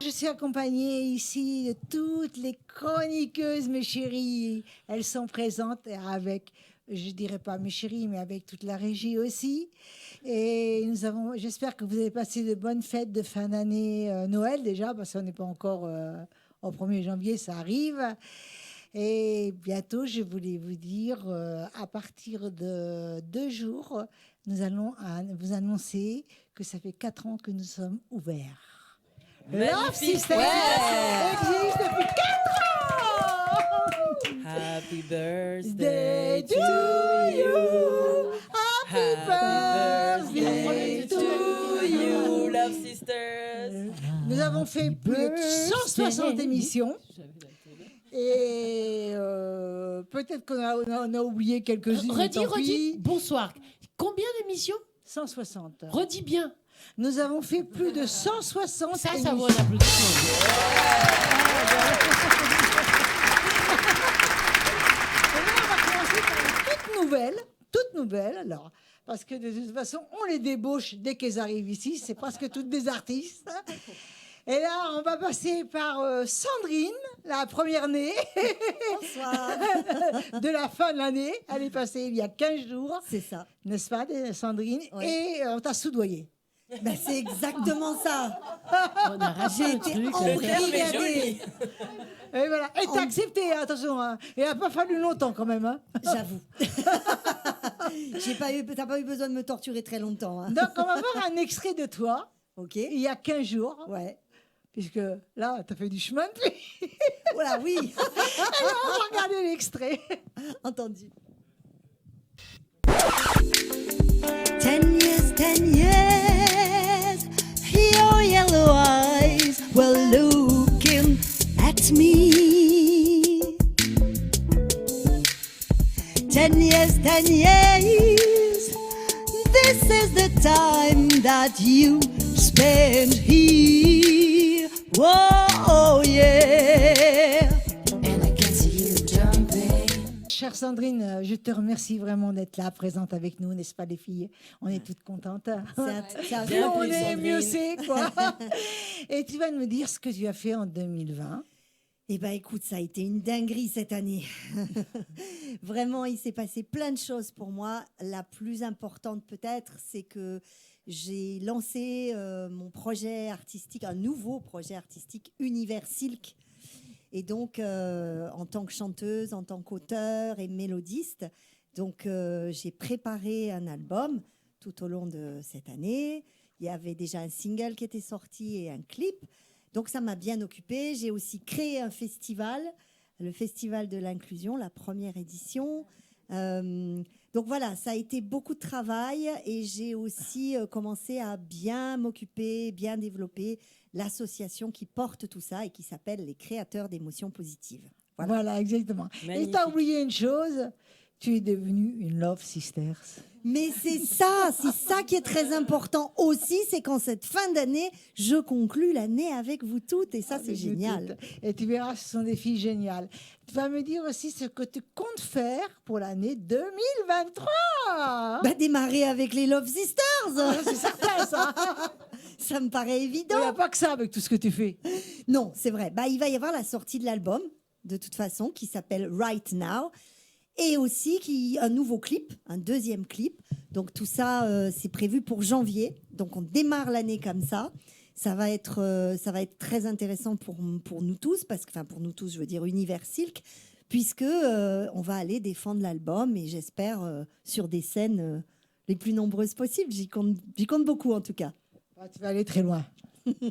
je suis accompagnée ici de toutes les chroniqueuses, mes chéris. Elles sont présentes avec, je dirais pas mes chéris, mais avec toute la régie aussi. Et j'espère que vous avez passé de bonnes fêtes de fin d'année, Noël déjà, parce qu'on n'est pas encore au 1er janvier, ça arrive. Et bientôt, je voulais vous dire, à partir de 2 jours, nous allons vous annoncer que ça fait 4 ans que nous sommes ouverts. Love Sisters existe depuis 4 ans. Happy birthday to you. Happy birthday to you. Love Sisters. Nous avons fait plus de 160 émissions. Et peut-être qu'on a oublié quelques-unes. Redis, bonsoir. Combien d'émissions? 160. Redis bien. Nous avons fait plus de 160 émissions. Ça vaut un applaudissement. Et là, on va commencer par une toute nouvelle, alors, parce que de toute façon, on les débauche dès qu'elles arrivent ici, c'est presque toutes des artistes. Et là, on va passer par Sandrine, la première née. Bonsoir. De la fin de l'année. Elle est passée il y a 15 jours. C'est ça. N'est-ce pas, Sandrine? Oui. Et on t'a soudoyé. Ben, c'est exactement ça. On a raté J'ai un été truc. embrigadée. Et voilà. Et t'as accepté, attention. Hein. Il n'a pas fallu longtemps quand même. Hein. J'avoue. T'as pas eu besoin de me torturer très longtemps. Hein. Donc, on va voir un extrait de toi. Ok. Il y a 15 jours. Ouais. Puisque là, tu as fait du chemin depuis. Voilà, oui. Alors, on va regarder l'extrait. Entendu. 10 years, your yellow eyes were looking at me. 10 years, this is the time that you spend here. Oh, yeah. And I can see you jumping. Chère Sandrine, je te remercie vraiment d'être là, présente avec nous, n'est-ce pas les filles? On est toutes contentes. C'est on est mieux c'est, quoi. Et tu vas nous dire ce que tu as fait en 2020. Eh bien, écoute, ça a été une dinguerie cette année. Vraiment, il s'est passé plein de choses pour moi. La plus importante peut-être, c'est que j'ai lancé mon projet artistique, un nouveau projet artistique, Univers Silk. Et donc, en tant que chanteuse, en tant qu'auteure et mélodiste, donc j'ai préparé un album tout au long de cette année. Il y avait déjà un single qui était sorti et un clip. Donc, ça m'a bien occupée. J'ai aussi créé un festival, le Festival de l'Inclusion, la première édition. Donc voilà, ça a été beaucoup de travail et j'ai aussi commencé à bien m'occuper, bien développer l'association qui porte tout ça et qui s'appelle les Créateurs d'émotions positives. Voilà exactement. Magnifique. Et tu as oublié une chose, tu es devenue une Love Sisters. Mais c'est ça qui est très important aussi, c'est qu'en cette fin d'année, je conclus l'année avec vous toutes et ça, c'est génial. Et tu verras, ce sont des filles géniales. Tu vas me dire aussi ce que tu comptes faire pour l'année 2023. Bah, démarrer avec les Love Sisters. C'est certain, ça. Ça me paraît évident. Il n'y a pas que ça avec tout ce que tu fais. Non, c'est vrai. Bah, il va y avoir la sortie de l'album, de toute façon, qui s'appelle Right Now. Et aussi un nouveau clip, un deuxième clip. Donc tout ça, c'est prévu pour janvier. Donc on démarre l'année comme ça. Ça va être très intéressant pour nous tous, pour nous tous, je veux dire Univers Silk, puisque on va aller défendre l'album et j'espère sur des scènes les plus nombreuses possibles. J'y compte beaucoup en tout cas. Tu vas aller très loin.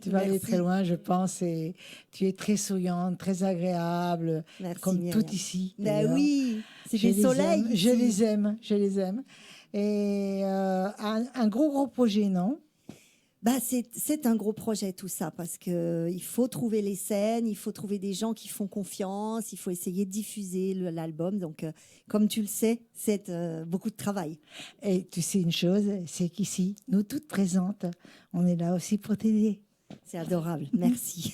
Tu vas aller très loin, je pense. Et tu es très souriante, très agréable, Merci, comme Myriam. tout ici. Ben oui, c'est Je des les soleils. aime, je les aime. Et un gros projet, non? Bah, c'est un gros projet tout ça parce qu'il faut trouver les scènes, il faut trouver des gens qui font confiance, il faut essayer de diffuser l'album. Donc, comme tu le sais, c'est beaucoup de travail. Et tu sais une chose, c'est qu'ici, nous toutes présentes, on est là aussi pour t'aider. C'est adorable, merci.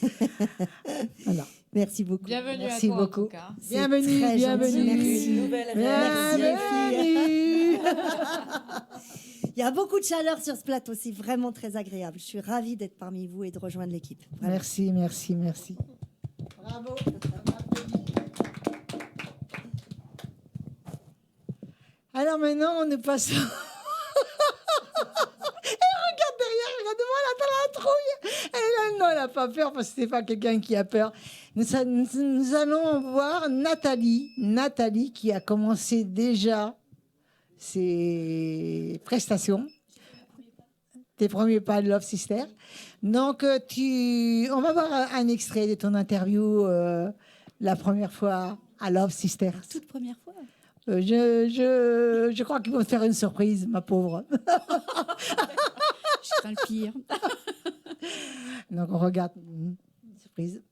Voilà. Merci beaucoup. Bienvenue Merci à toi, beaucoup. en tout cas. C'est Bienvenue, très bienvenue. gentil, merci. Nouvelle Merci, Bienvenue. Il y a beaucoup de chaleur sur ce plateau, c'est vraiment très agréable. Je suis ravie d'être parmi vous et de rejoindre l'équipe. Vraiment. Merci, merci, merci. Bravo. Alors maintenant, nous passons. Regarde derrière, regarde-moi, là, t'as la trouille. Non, elle n'a pas peur parce que c'est pas quelqu'un qui a peur. Nous allons voir Nathalie qui a commencé déjà ses prestations, tes premiers pas de Love Sister. Donc, on va voir un extrait de ton interview la première fois à Love Sister. Toute première fois. Je crois qu'ils vont te faire une surprise, ma pauvre. Je serai le pire. Donc, on regarde. Une surprise.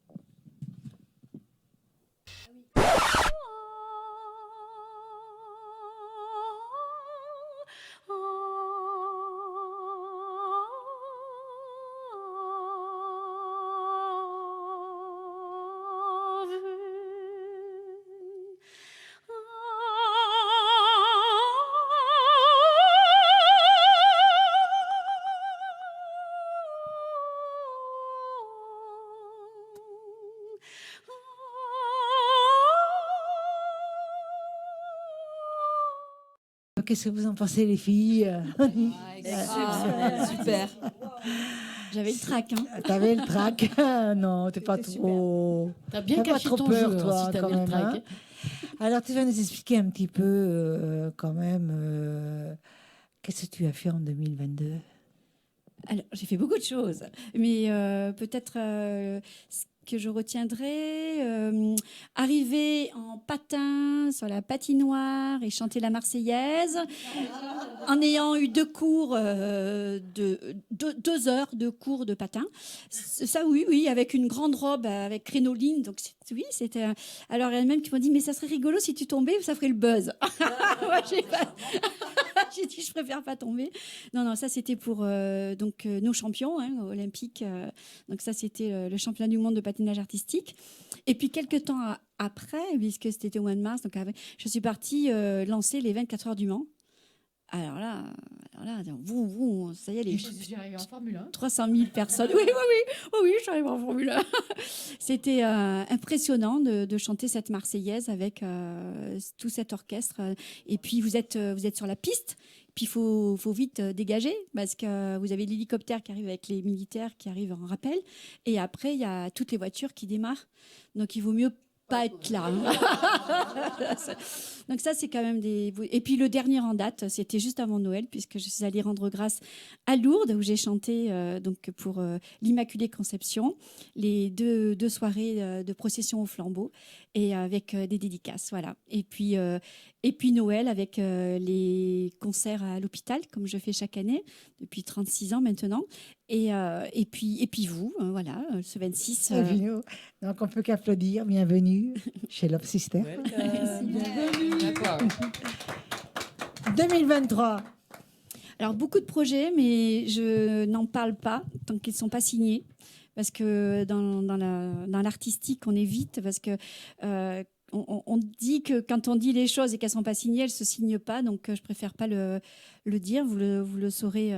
Qu'est-ce que vous en pensez, les filles? Super. J'avais le trac. Hein. T'avais le trac? Non, t'es pas trop. T'as bien T'as pas caché trop ton peur, jeu, hein, toi, si t'avais quand le même, trac. hein. Alors, tu vas nous expliquer un petit peu, quand même, qu'est-ce que tu as fait en 2022? Alors, j'ai fait beaucoup de choses, mais peut-être ce que je retiendrai, arriver en patin sur la patinoire et chanter la Marseillaise, en ayant eu 2 cours, 2 heures de cours de patin. Ça, oui, avec une grande robe avec crinoline. Donc, oui, c'était. Alors, elle-même qui m'a dit, mais ça serait rigolo si tu tombais, ça ferait le buzz. Moi, j'ai dit, je préfère pas tomber. Non, ça c'était pour nos champions olympiques. Donc ça c'était le championnat du monde de patinage artistique. Et puis quelques temps après, puisque c'était au mois de mars, donc je suis partie lancer les 24 heures du Mans. Alors là, ça y est, Je suis arrivée en Formule 1. 300 000 personnes. Oui, je suis arrivée en Formule 1. C'était impressionnant de chanter cette Marseillaise avec tout cet orchestre. Et puis, vous êtes sur la piste. Puis, il faut vite dégager parce que vous avez l'hélicoptère qui arrive avec les militaires qui arrivent en rappel. Et après, il y a toutes les voitures qui démarrent. Donc, il vaut mieux pas être là. Donc ça, c'est quand même des... Et puis le dernier en date, c'était juste avant Noël, puisque je suis allée rendre grâce à Lourdes, où j'ai chanté donc pour l'Immaculée Conception, les deux soirées de procession au flambeau, et avec des dédicaces, voilà. Et puis Noël avec les concerts à l'hôpital, comme je fais chaque année, depuis 36 ans maintenant. Et puis vous, voilà, ce 26... Donc, on peut qu'applaudir. Bienvenue chez Love Sister. Bienvenue. D'accord. 2023. Alors, beaucoup de projets, mais je n'en parle pas tant qu'ils ne sont pas signés. Parce que dans l'artistique, on est vite. Parce que on dit que quand on dit les choses et qu'elles ne sont pas signées, elles ne se signent pas. Donc, je ne préfère pas le dire. Vous le saurez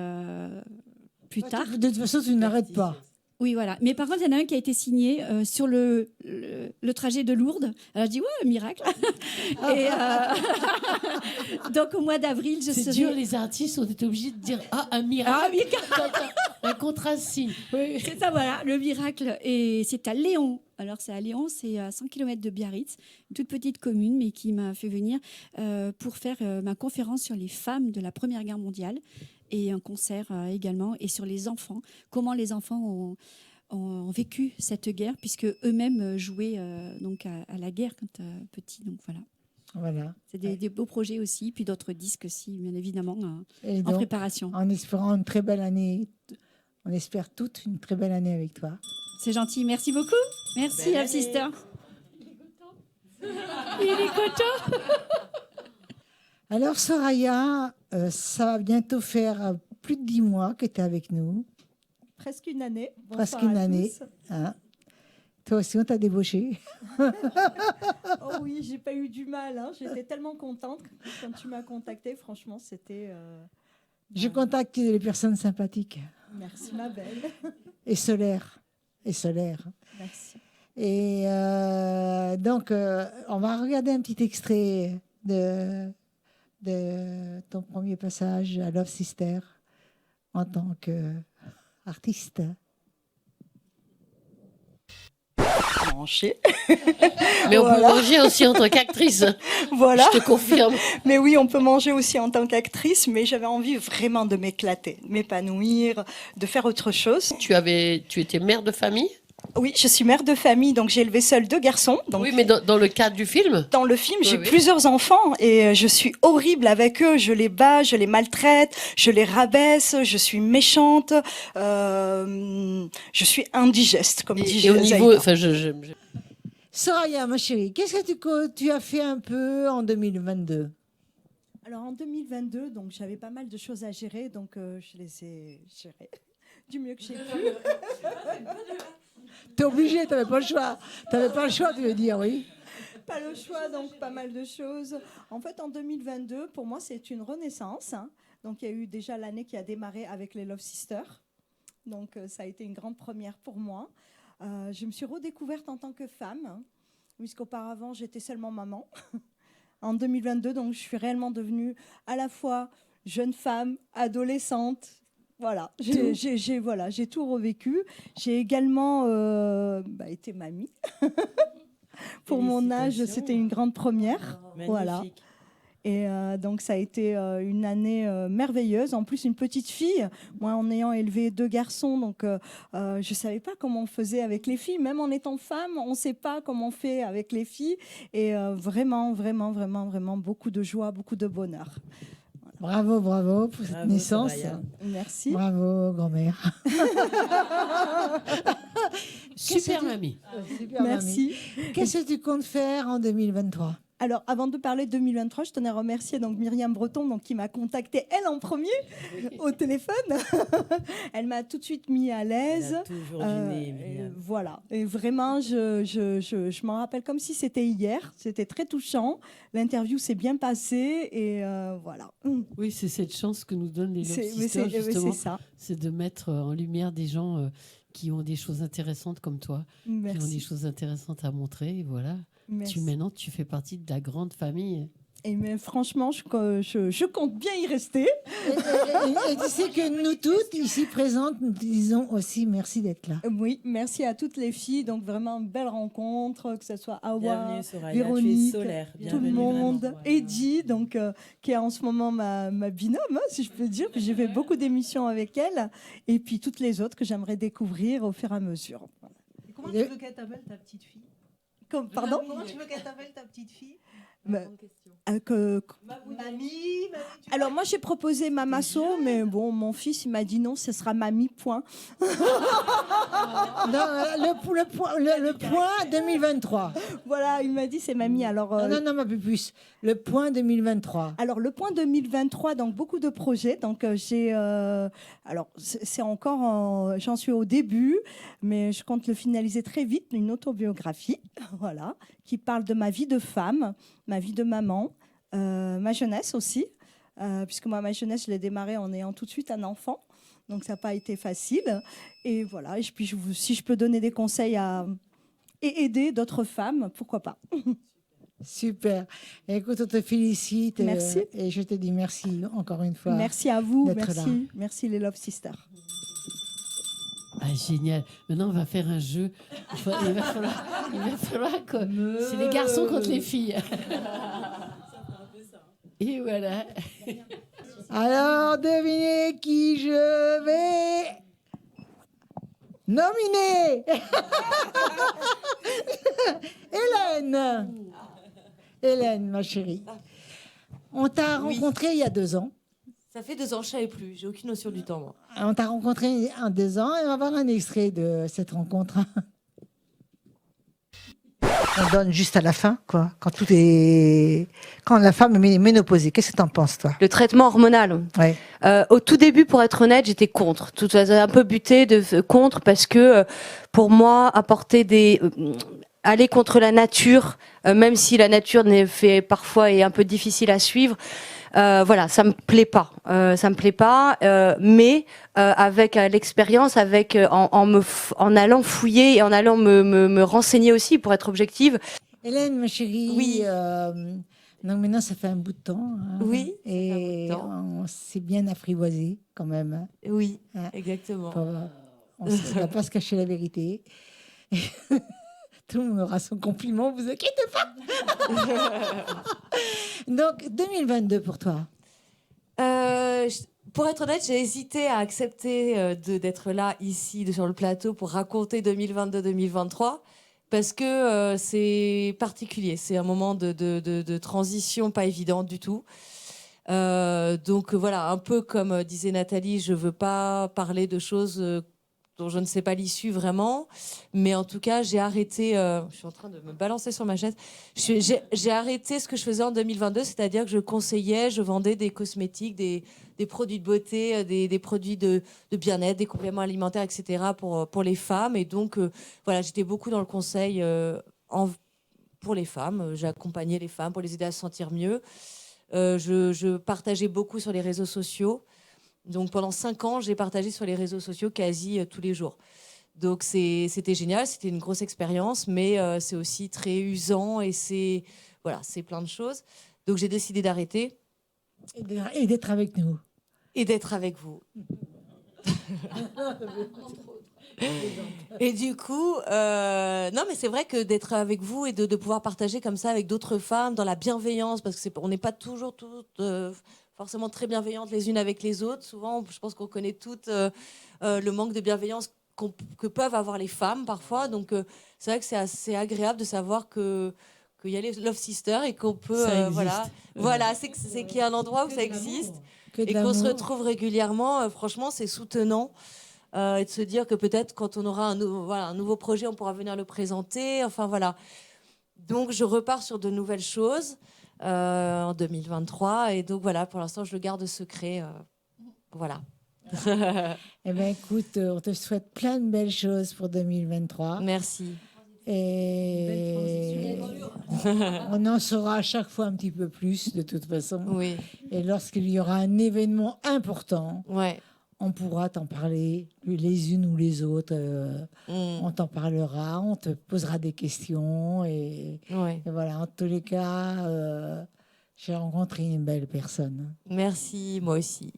plus tard. De toute façon, tu n'arrêtes pas. Oui, voilà. Mais par contre, il y en a un qui a été signé sur le trajet de Lourdes. Alors, je dis, ouais, miracle. Et donc, au mois d'avril, je serai... C'est dur, les artistes ont été obligés de dire un miracle. Un contrat signe. Oui. C'est ça, voilà, le miracle. Et c'est à Léon. Alors, c'est à Léon, c'est à 100 km de Biarritz, une toute petite commune, mais qui m'a fait venir pour faire ma conférence sur les femmes de la Première Guerre mondiale. Et un concert également, et sur les enfants, comment les enfants ont vécu cette guerre, puisque eux-mêmes jouaient donc à la guerre quand petits. Donc voilà. C'est des beaux projets aussi, puis d'autres disques aussi, bien évidemment, Et en donc, préparation. En espérant une très belle année, on espère toute une très belle année avec toi. C'est gentil, merci beaucoup. Merci, Love Sister. Il est content. Alors, Soraya, ça va bientôt faire plus de 10 mois que tu es avec nous. Presque une année. Presque Bonsoir une à année. tous. Hein. Toi aussi, on t'a débauché. Oh oui, j'ai pas eu du mal. Hein. J'étais tellement contente quand tu m'as contactée. Franchement, c'était Je contacte les personnes sympathiques Merci, ma belle. et solaires. Merci. Et donc, on va regarder un petit extrait de ton premier passage à Love Sister en tant qu'artiste. Manger. Mais on peut Voilà. manger aussi en tant qu'actrice. Voilà. Je te confirme. Mais oui, on peut manger aussi en tant qu'actrice, mais j'avais envie vraiment de m'éclater, de m'épanouir, de faire autre chose. Tu étais mère de famille? Oui, je suis mère de famille, donc j'ai élevé seul 2 garçons. Donc Oui, mais dans le cadre du film? dans le film, j'ai Oui. plusieurs enfants et je suis horrible avec eux. Je les bats, je les maltraite, je les rabaisse, je suis méchante, je suis indigeste, comme dit Et au niveau... Zaïda. Enfin, Soraya, ma chérie, qu'est-ce que tu as fait un peu en 2022? Alors en 2022, donc j'avais pas mal de choses à gérer, donc je les ai gérées du mieux que j'ai pu. T'es obligée, t'avais pas le choix. T'avais pas le choix, tu veux dire, oui. Pas le choix, donc pas mal de choses. En fait, en 2022, pour moi, c'est une renaissance. Hein. Donc il y a eu déjà l'année qui a démarré avec les Love Sisters. Donc ça a été une grande première pour moi. Je me suis redécouverte en tant que femme, hein, puisqu'auparavant j'étais seulement maman. En 2022, donc je suis réellement devenue à la fois jeune femme, adolescente. Voilà, j'ai tout revécu. J'ai également été mamie. Pour mon âge, c'était une grande première. Voilà. Et donc ça a été une année merveilleuse. En plus, une petite fille. Moi, en ayant élevé 2 garçons, donc je ne savais pas comment on faisait avec les filles. Même en étant femme, on ne sait pas comment on fait avec les filles. Et vraiment, vraiment, vraiment, vraiment beaucoup de joie, beaucoup de bonheur. Bravo pour cette naissance. Merci. Bravo, grand-mère. super mamie. Super Merci. mamie. Qu'est-ce que tu comptes faire en 2023? Alors, avant de parler de 2023, je tenais à remercier donc Myriam Breton, donc, qui m'a contactée, elle en premier, au téléphone. Elle m'a tout de suite mis à l'aise. Voilà. Et vraiment, je m'en rappelle comme si c'était hier. C'était très touchant. L'interview s'est bien passée et voilà. Oui, c'est cette chance que nous donnent les Love C'est Sisters, justement. ça. C'est de mettre en lumière des gens qui ont des choses intéressantes comme toi, qui ont des Merci. choses intéressantes à montrer. Et voilà. Merci. Maintenant, tu fais partie de la grande famille. Et mais franchement, je compte bien y rester. Et tu sais que nous toutes, ici présentes, nous disons aussi merci d'être là. Oui, merci à toutes les filles. Donc vraiment une belle rencontre, que ce soit Awa, Bienvenue, Soraya, Véronique, tu es solaire. tout le Bienvenue, monde, vraiment. Eddie, donc, qui est en ce moment ma binôme, hein, si je peux dire. J'ai fait beaucoup d'émissions avec elle. Et puis toutes les autres que j'aimerais découvrir au fur et à mesure. Voilà. Et comment tu veux qu'elle t'appelle ta petite fille? Pardon. Comment tu veux qu'elle t'appelle ta petite fille? Mamie, Mamie, alors moi j'ai proposé Mamasso, mais bon, mon fils il m'a dit non, ce sera Mamie, point. Non, le point 2023. Voilà, il m'a dit c'est Mamie. Alors, Non, ma pupuce. Le point 2023. alors le point 2023, donc beaucoup de projets. Donc j'ai, alors c'est encore, j'en suis au début, mais je compte le finaliser très vite, une autobiographie, voilà, qui parle de ma vie de femme, ma vie de maman, ma jeunesse aussi, puisque moi ma jeunesse je l'ai démarrée en ayant tout de suite un enfant, donc ça n'a pas été facile. Et voilà, et puis si je peux donner des conseils et aider d'autres femmes, pourquoi pas. Super. Écoute, on te félicite. Merci. Et je te dis merci encore une fois. Merci à vous, d'être là. merci les Love Sisters. Ah, génial. Maintenant, on va faire un jeu. Il va falloir que... C'est les garçons contre les filles. Et voilà. Alors, devinez qui je vais nominer. Hélène, ma chérie. On t'a rencontré il y a 2 ans. Ça fait 2 ans, je ne savais plus. J'ai aucune notion du temps, moi. On t'a rencontré en 2 ans et on va voir un extrait de cette rencontre. On donne juste à la fin, quoi. Quand la femme est ménopausée. Qu'est-ce que tu en penses, toi? Le traitement hormonal. Ouais. Au tout début, pour être honnête, j'étais contre. Tout un peu butée contre parce que pour moi, aller contre la nature, même si la nature parfois est un peu difficile à suivre, Voilà, ça me plaît pas. Mais avec l'expérience, en allant fouiller et en allant me renseigner aussi pour être objective. Hélène, ma chérie, Oui. Donc maintenant, ça fait un bout de temps. Hein, Oui, et ça fait un bout de temps. on s'est bien apprivoisé quand même. Hein. Oui, Hein. exactement. On ne va pas se cacher la vérité. Tout le monde aura son compliment, vous inquiétez pas. Donc 2022 pour toi. Pour être honnête, j'ai hésité à accepter d'être là, ici, sur le plateau, pour raconter 2022-2023, parce que c'est particulier. C'est un moment de transition pas évident du tout. Donc voilà, un peu comme disait Nathalie, je ne veux pas parler de choses dont je ne sais pas l'issue vraiment, mais en tout cas, j'ai arrêté, je suis en train de me balancer sur ma chaise, j'ai arrêté ce que je faisais en 2022, c'est-à-dire que je conseillais, je vendais des cosmétiques, des produits de beauté, des produits de bien-être, des compléments alimentaires, etc. pour les femmes, et donc voilà, j'étais beaucoup dans le conseil pour les femmes, j'accompagnais les femmes pour les aider à se sentir mieux, je partageais beaucoup sur les réseaux sociaux. Donc pendant 5 ans, j'ai partagé sur les réseaux sociaux quasi tous les jours. Donc c'était génial, c'était une grosse expérience, mais c'est aussi très usant et c'est plein de choses. Donc j'ai décidé d'arrêter. Et d'être avec nous. Et d'être avec vous. Et du coup, non, mais c'est vrai que d'être avec vous et de pouvoir partager comme ça avec d'autres femmes dans la bienveillance, parce qu'on n'est pas toujours toutes forcément très bienveillantes les unes avec les autres. Souvent, je pense qu'on connaît toutes le manque de bienveillance que peuvent avoir les femmes parfois. Donc, c'est vrai que c'est assez agréable de savoir qu'il y a les Love Sisters et qu'on peut... voilà, c'est qu'il y a un endroit où ça existe et qu'on se retrouve régulièrement. Franchement, c'est soutenant. Et de se dire que peut-être quand on aura un nouveau projet, on pourra venir le présenter. Enfin, voilà. Donc, je repars sur de nouvelles choses en 2023. Et donc, voilà, pour l'instant, je le garde secret. Voilà. Eh bien, écoute, on te souhaite plein de belles choses pour 2023. Merci. Et on en saura à chaque fois un petit peu plus, de toute façon. Oui. Et lorsqu'il y aura un événement important, Ouais. on pourra t'en parler, les unes ou les autres. On t'en parlera, on te posera des questions. Et voilà, en tous les cas, j'ai rencontré une belle personne. Merci, moi aussi.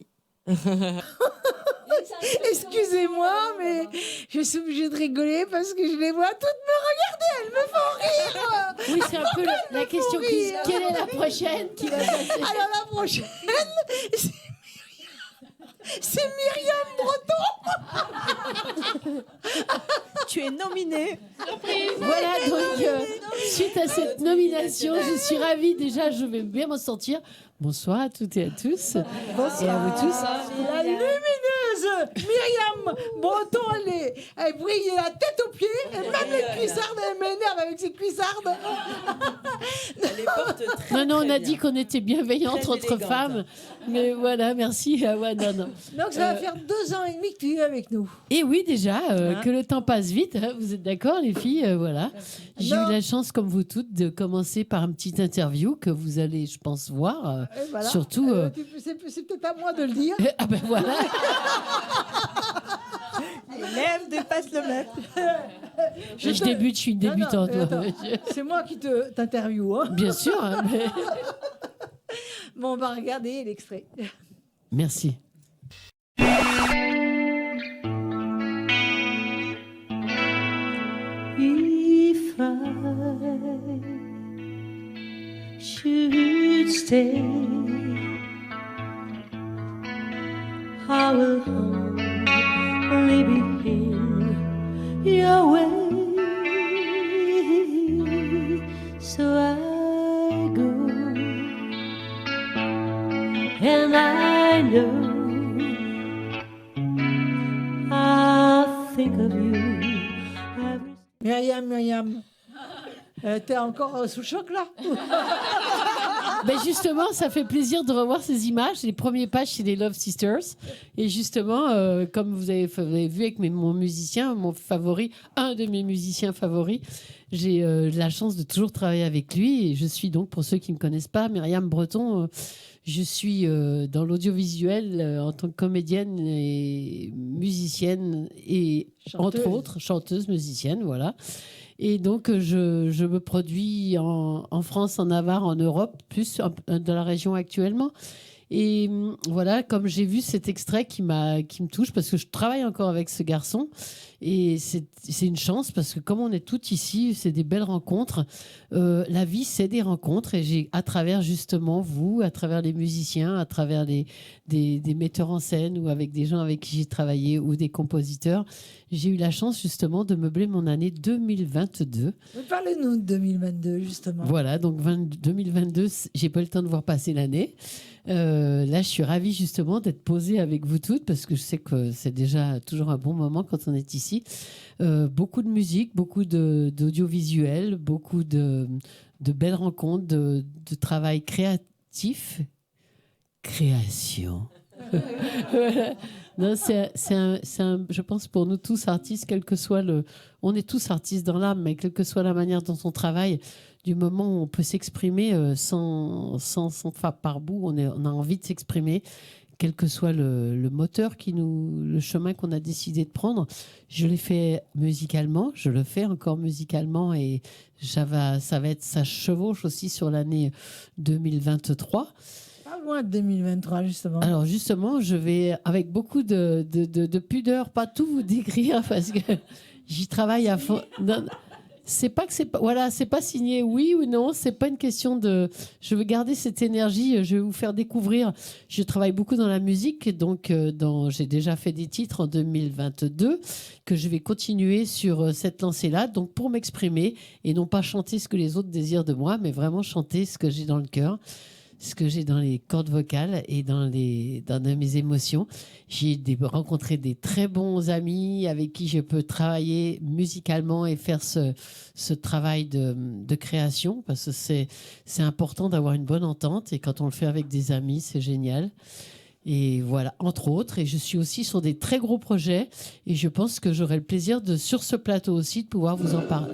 Excusez-moi, mais je suis obligée de rigoler parce que je les vois toutes me regarder, elles me font rire. Oui, c'est un peu la question qui... Quelle est la prochaine qui va passer? Alors la prochaine, c'est Myriam Breton. Tu es nominée. Voilà, donc suite à cette nomination, je suis ravie. Déjà, je vais bien m'en sortir. Bonsoir à toutes et à tous. Bonsoir. Et à vous tous. La lumineuse Myriam Breton, elle brille la tête aux pieds, et même les cuissardes, elle m'énerve avec ses cuissardes. Non, on a dit qu'on était bienveillantes entre femmes. Mais voilà, merci. Ah ouais, non. Donc ça va faire 2 ans et demi que tu es avec nous. Et oui, déjà, que le temps passe vite. Hein, vous êtes d'accord, les filles? Voilà. J'ai eu la chance, comme vous toutes, de commencer par une petite interview que vous allez, je pense, voir. Voilà. Surtout. C'est peut-être à moi de le dire. Ah ben voilà. L'élève dépasse le maître. Je débute, je suis une débutante. C'est moi qui t'interviewe. Hein. Bien sûr. Hein, mais... Bon, on va regarder l'extrait. Merci. If I should stay, I will only be in your way. So I go, and I know I think of you. Myriam, t'es encore sous le choc là? Ben justement, ça fait plaisir de revoir ces images. Les premières pages, c'est les Love Sisters. Et justement, comme vous avez vu avec mon musicien, mon favori, un de mes musiciens favoris, j'ai la chance de toujours travailler avec lui. Et je suis donc, pour ceux qui ne me connaissent pas, Myriam Breton, Je suis dans l'audiovisuel en tant que comédienne et musicienne et entre autres chanteuse, musicienne, voilà. Et donc je me produis en France, en Navarre, en Europe, plus dans la région actuellement. Et voilà, comme j'ai vu cet extrait qui me touche, parce que je travaille encore avec ce garçon, et c'est une chance, parce que comme on est toutes ici, c'est des belles rencontres. La vie, c'est des rencontres, et j'ai, à travers justement vous, à travers les musiciens, à travers des metteurs en scène, ou avec des gens avec qui j'ai travaillé, ou des compositeurs, j'ai eu la chance justement de meubler mon année 2022. Parlez-nous de 2022, justement. Voilà, donc 2022, j'ai pas eu le temps de voir passer l'année. Là, je suis ravie justement d'être posée avec vous toutes, parce que je sais que c'est déjà toujours un bon moment quand on est ici. Beaucoup de musique, beaucoup d'audiovisuel, beaucoup de belles rencontres, de travail créatif. Création. Voilà. Non, je pense pour nous tous artistes, quel que soit on est tous artistes dans l'âme, mais quelle que soit la manière dont on travaille, du moment où on peut s'exprimer sans faire par bout, on a envie de s'exprimer, quel que soit le moteur le chemin qu'on a décidé de prendre. Je l'ai fait musicalement, je le fais encore musicalement, et ça chevauche aussi sur l'année 2023. Pas loin de 2023, justement. Alors justement, je vais, avec beaucoup de pudeur, pas tout vous décrire, parce que j'y travaille à fond. Non, c'est pas que c'est pas signé oui ou non, c'est pas une question de. Je veux garder cette énergie, je vais vous faire découvrir. Je travaille beaucoup dans la musique, donc j'ai déjà fait des titres en 2022 que je vais continuer sur cette lancée-là, donc pour m'exprimer et non pas chanter ce que les autres désirent de moi, mais vraiment chanter ce que j'ai dans le cœur, ce que j'ai dans les cordes vocales et dans mes émotions. J'ai rencontré des très bons amis avec qui je peux travailler musicalement et faire ce travail de création, parce que c'est important d'avoir une bonne entente, et quand on le fait avec des amis, c'est génial. Et voilà, entre autres. Et je suis aussi sur des très gros projets, et je pense que j'aurai le plaisir sur ce plateau aussi, de pouvoir vous en parler,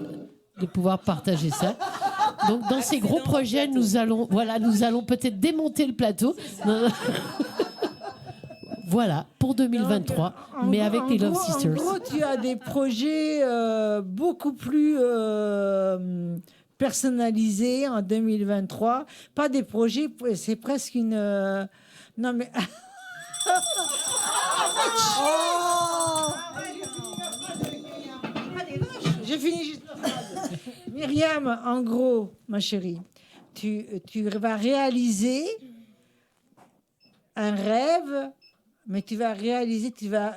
de pouvoir partager ça. Donc, dans ces gros projets, nous allons peut-être démonter le plateau. Voilà, pour 2023, mais avec les Love Sisters. En gros, tu as des projets beaucoup plus personnalisés en 2023. Pas des projets, c'est presque une... Non, mais... Oh, j'ai fini juste... Myriam, en gros, ma chérie, tu vas réaliser un rêve, mais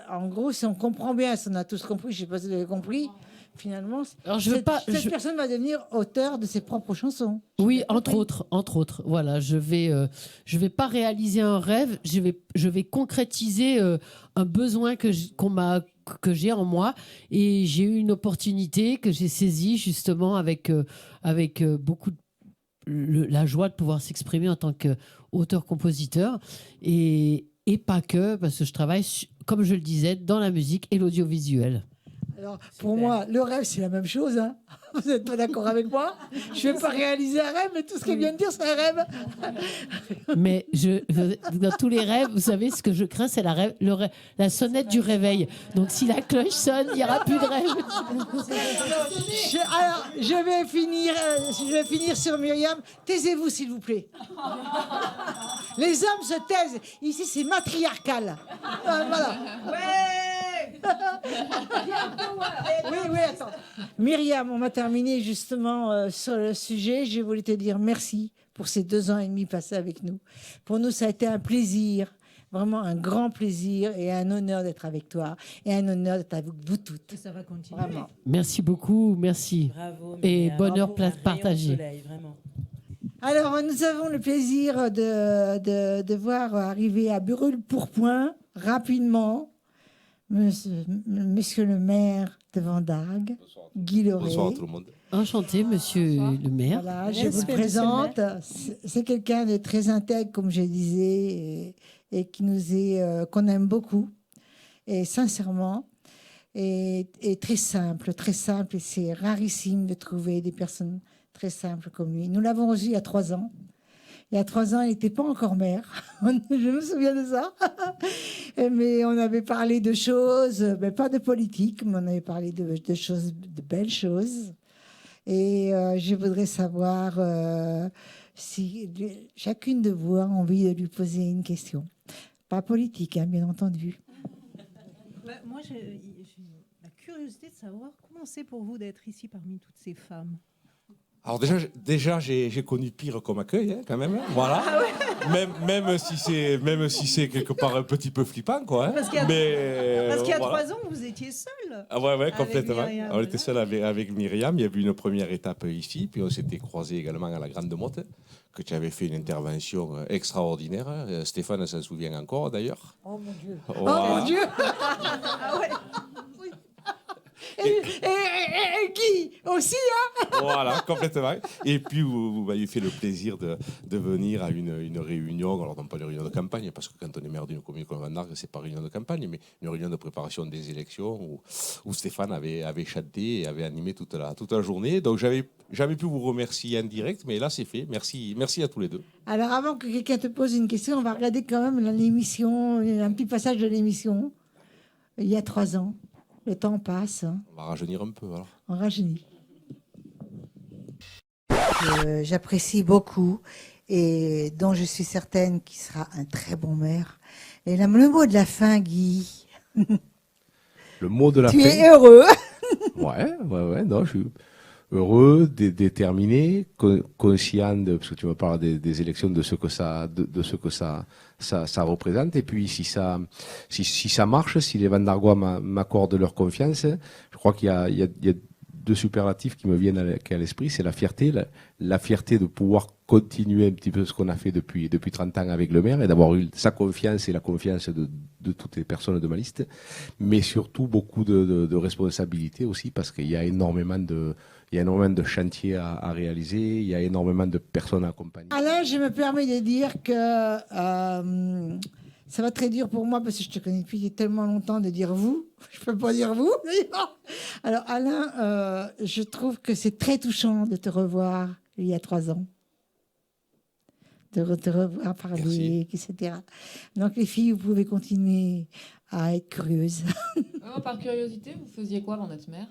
en gros, si on comprend bien, si on a tous compris, je ne sais pas si vous avez compris, finalement, alors, cette personne va devenir auteur de ses propres chansons. Oui, entre autres. Voilà, je vais pas réaliser un rêve, je vais concrétiser un besoin que j'ai en moi, et j'ai eu une opportunité que j'ai saisie justement avec beaucoup la joie de pouvoir s'exprimer en tant qu'auteur-compositeur, et pas que, parce que je travaille, comme je le disais, dans la musique et l'audiovisuel. Alors, pour moi, le rêve, c'est la même chose. Hein. Vous n'êtes pas d'accord avec moi? Je ne vais pas réaliser un rêve, mais tout ce qu'elle vient de dire, c'est un rêve. Mais dans tous les rêves, vous savez, ce que je crains, c'est la sonnette du réveil. Donc, si la cloche sonne, il n'y aura plus de rêve. Alors, je vais finir sur Myriam. Taisez-vous, s'il vous plaît. Les hommes se taisent. Ici, c'est matriarcal. Voilà. Oui, attends. Myriam, on va terminer justement sur le sujet. Je voulais te dire merci pour ces 2 ans et demi passés avec nous. Pour nous, ça a été un plaisir, vraiment un grand plaisir, et un honneur d'être avec toi, et un honneur d'être avec vous toutes. Et ça va continuer. Vraiment. Merci beaucoup, merci. Bravo. Et bonheur partagé. Alors, nous avons le plaisir de voir arriver à Brûle-Pourpoint rapidement Monsieur le maire de Vendargues, Guy Leray. Bonsoir tout le monde. Enchanté, monsieur le maire. Voilà, je vous le présente. C'est quelqu'un de très intègre, comme je disais, et qui qu'on aime beaucoup, et sincèrement, et très simple, et c'est rarissime de trouver des personnes très simples comme lui. Nous l'avons reçu il y a 3 ans. Il y a 3 ans, elle n'était pas encore mère. Je me souviens de ça. Mais on avait parlé de choses, pas de politique, mais on avait parlé de choses, de belles choses. Et je voudrais savoir si chacune de vous a envie de lui poser une question. Pas politique, hein, bien entendu. Moi, j'ai la curiosité de savoir comment c'est pour vous d'être ici parmi toutes ces femmes. Alors déjà j'ai connu pire comme accueil, hein, quand même. Hein, voilà. Ah ouais. Même si c'est quelque part un petit peu flippant, quoi. Hein, parce qu'il y a, voilà. 3 ans, vous étiez seul. Ah ouais, complètement. Myriam, on était seul avec Myriam. Il y a eu une première étape ici, puis on s'était croisés également à la Grande Motte, que tu avais fait une intervention extraordinaire. Stéphane s'en souvient encore, d'ailleurs. Oh mon Dieu. Voilà. Oh mon Dieu. Ah ouais. Et Guy aussi, hein. Voilà, complètement. Et puis, vous m'avez fait le plaisir de venir à une réunion, alors non pas une réunion de campagne, parce que quand on est maire d'une commune comme Van d'Arc, c'est pas une réunion de campagne, mais une réunion de préparation des élections où Stéphane avait chanté et avait animé toute la journée. Donc, j'avais jamais pu vous remercier en direct, mais là, c'est fait. Merci à tous les deux. Alors, avant que quelqu'un te pose une question, on va regarder quand même l'émission, un petit passage de l'émission, il y a 3 ans. Le temps passe. Hein. On va rajeunir un peu, alors. On rajeunit. J'apprécie beaucoup et dont je suis certaine qu'il sera un très bon maire. Et le mot de la fin, Guy. Le mot de la fin. Tu es heureux. Ouais, non, je suis heureux, déterminé, conscient de, parce que tu me parles des élections, de ce que ça représente. Et puis si ça marche, si les Van d'Argois m'accordent leur confiance, je crois qu'il y a 2 superlatifs qui me viennent à l'esprit. C'est la fierté, la fierté de pouvoir continuer un petit peu ce qu'on a fait depuis 30 ans avec le maire et d'avoir eu sa confiance et la confiance de toutes les personnes de ma liste, mais surtout beaucoup de responsabilités aussi, parce qu'il y a énormément de chantiers à réaliser, il y a énormément de personnes à accompagner. Alain, je me permets de dire que ça va être très dur pour moi parce que je te connais depuis tellement longtemps de dire vous. Je ne peux pas dire vous. Alors Alain, je trouve que c'est très touchant de te revoir il y a 3 ans. De te revoir parler, etc. Donc les filles, vous pouvez continuer à être curieuses. Par curiosité, vous faisiez quoi avant d'être maire?